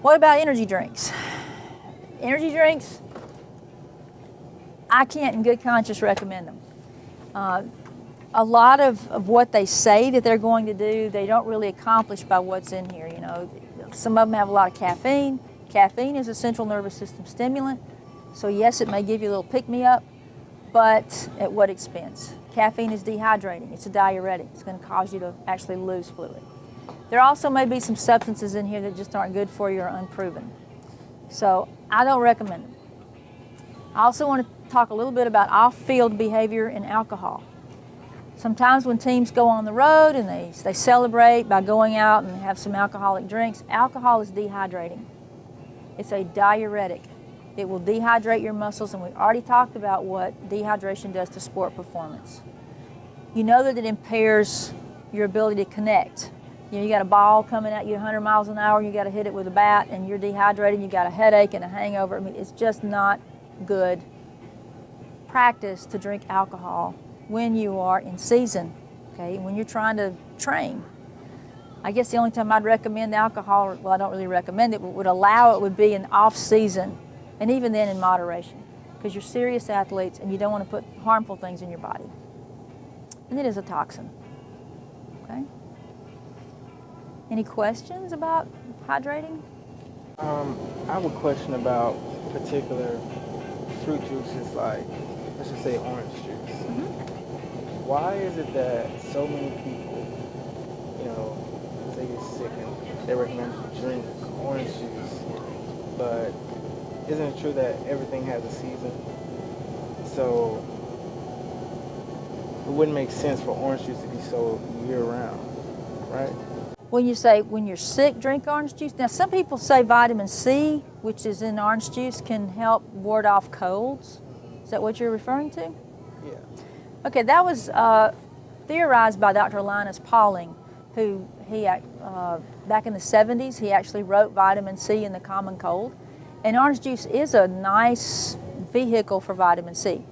What about energy drinks? Energy drinks, I can't in good conscience recommend them. A lot of what they say that they're going to do, they don't really accomplish by what's in here. Some of them have a lot of caffeine. Caffeine is a central nervous system stimulant, so yes, it may give you a little pick-me-up, but at what expense? Caffeine is dehydrating. It's a diuretic. It's going to cause you to actually lose fluid. There also may be some substances in here that just aren't good for you or unproven. So I don't recommend them. I also want to talk a little bit about off-field behavior and alcohol. Sometimes when teams go on the road and they celebrate by going out and have some alcoholic drinks, alcohol is dehydrating. It's a diuretic. It will dehydrate your muscles, and we already talked about what dehydration does to sport performance. You know that it impairs your ability to connect. You got a ball coming at you 100 miles an hour, you got to hit it with a bat, and you're dehydrated, you got a headache and a hangover. I mean, it's just not good practice to drink alcohol when you are in season, okay, when you're trying to train. I guess the only time I'd recommend alcohol, well, I don't really recommend it, but would allow it would be in off-season, and even then in moderation, because you're serious athletes and you don't want to put harmful things in your body. And it is a toxin, okay? Any questions about hydrating? I have a question about particular fruit juices, like, let's just say orange juice. Why is it that so many people, they get sick and they recommend to drink orange juice, but isn't it true that everything has a season? So it wouldn't make sense for orange juice to be sold year-round, right? When you say when you're sick, drink orange juice. Now, some people say vitamin C, which is in orange juice, can help ward off colds. Is that what you're referring to? Yeah. Okay, that was theorized by Dr. Linus Pauling, who back in the 70s, he actually wrote vitamin C in the common cold. And orange juice is a nice vehicle for vitamin C.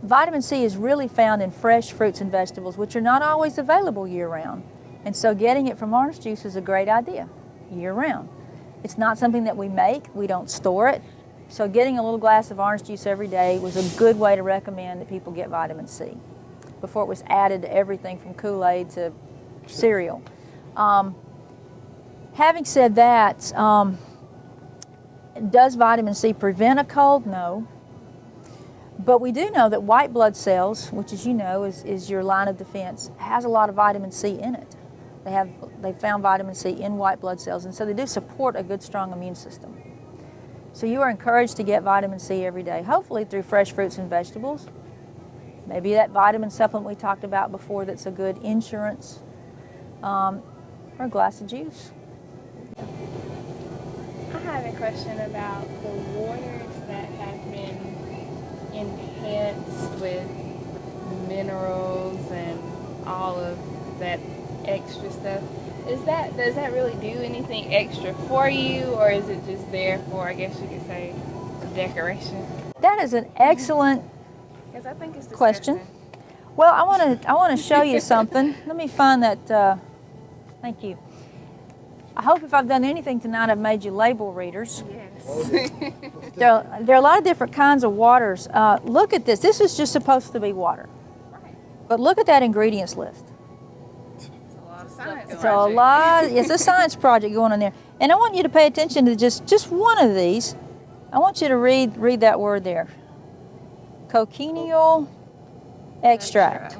Vitamin C is really found in fresh fruits and vegetables, which are not always available year-round. And so getting it from orange juice is a great idea, year-round. It's not something that we make, we don't store it. So getting a little glass of orange juice every day was a good way to recommend that people get vitamin C before it was added to everything from Kool-Aid to cereal. Having said that, does vitamin C prevent a cold? No. But we do know that white blood cells, which as you know is your line of defense, has a lot of vitamin C in it. They found vitamin C in white blood cells, and so they do support a good, strong immune system. So you are encouraged to get vitamin C every day, hopefully through fresh fruits and vegetables. Maybe that vitamin supplement we talked about before that's a good insurance, or a glass of juice. I have a question about the waters that have been enhanced with minerals and all of that extra stuff. Does that really do anything extra for you, or is it just there for, I guess you could say, decoration? That is an excellent Because I think it's question. disgusting. Well, I want to show you something. Let me find that. Thank you. I hope if I've done anything tonight, I've made you label readers. Yes. There are a lot of different kinds of waters. Look at this. This is just supposed to be water. But look at that ingredients list. Science It's a lot. It's a science project going on there. And I want you to pay attention to just one of these. I want you to read that word there. Cochineal extract.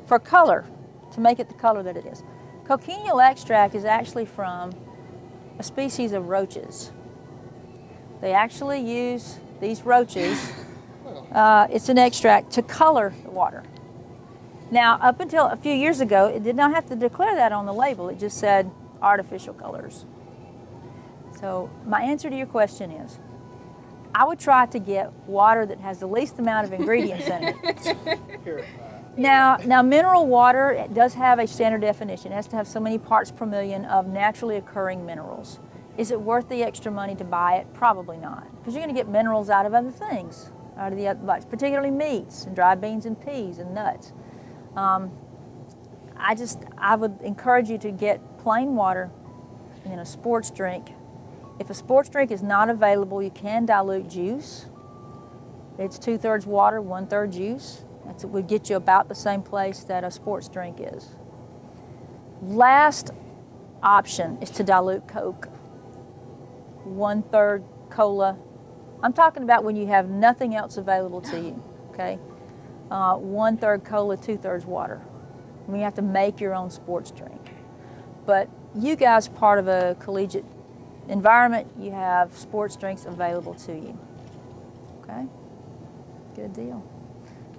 For color, to make it the color that it is. Cochineal extract is actually from a species of roaches. They actually use these roaches, it's an extract, to color the water. Now, up until a few years ago, it did not have to declare that on the label. It just said artificial colors. So my answer to your question is, I would try to get water that has the least amount of ingredients in it. Now, mineral water, it does have a standard definition. It has to have so many parts per million of naturally occurring minerals. Is it worth the extra money to buy it? Probably not, because you're going to get minerals out of other things, out of the other, particularly meats and dried beans and peas and nuts. I would encourage you to get plain water in a sports drink. If a sports drink is not available, you can dilute juice. It's 2/3 water, 1/3 juice. That would get you about the same place that a sports drink is. Last option is to dilute Coke. 1/3 cola. I'm talking about when you have nothing else available to you, okay? 1/3 cola, 2/3 water. And you have to make your own sports drink. But you guys, part of a collegiate environment, you have sports drinks available to you. Okay? Good deal.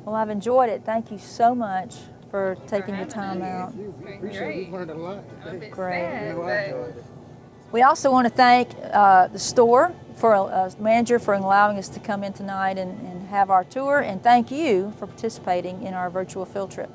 Well, I've enjoyed it. Thank you so much for taking your time out. We appreciate it. We've learned a lot today. Great. Sad, We also want to thank the store manager for allowing us to come in tonight and have our tour, and thank you for participating in our virtual field trip.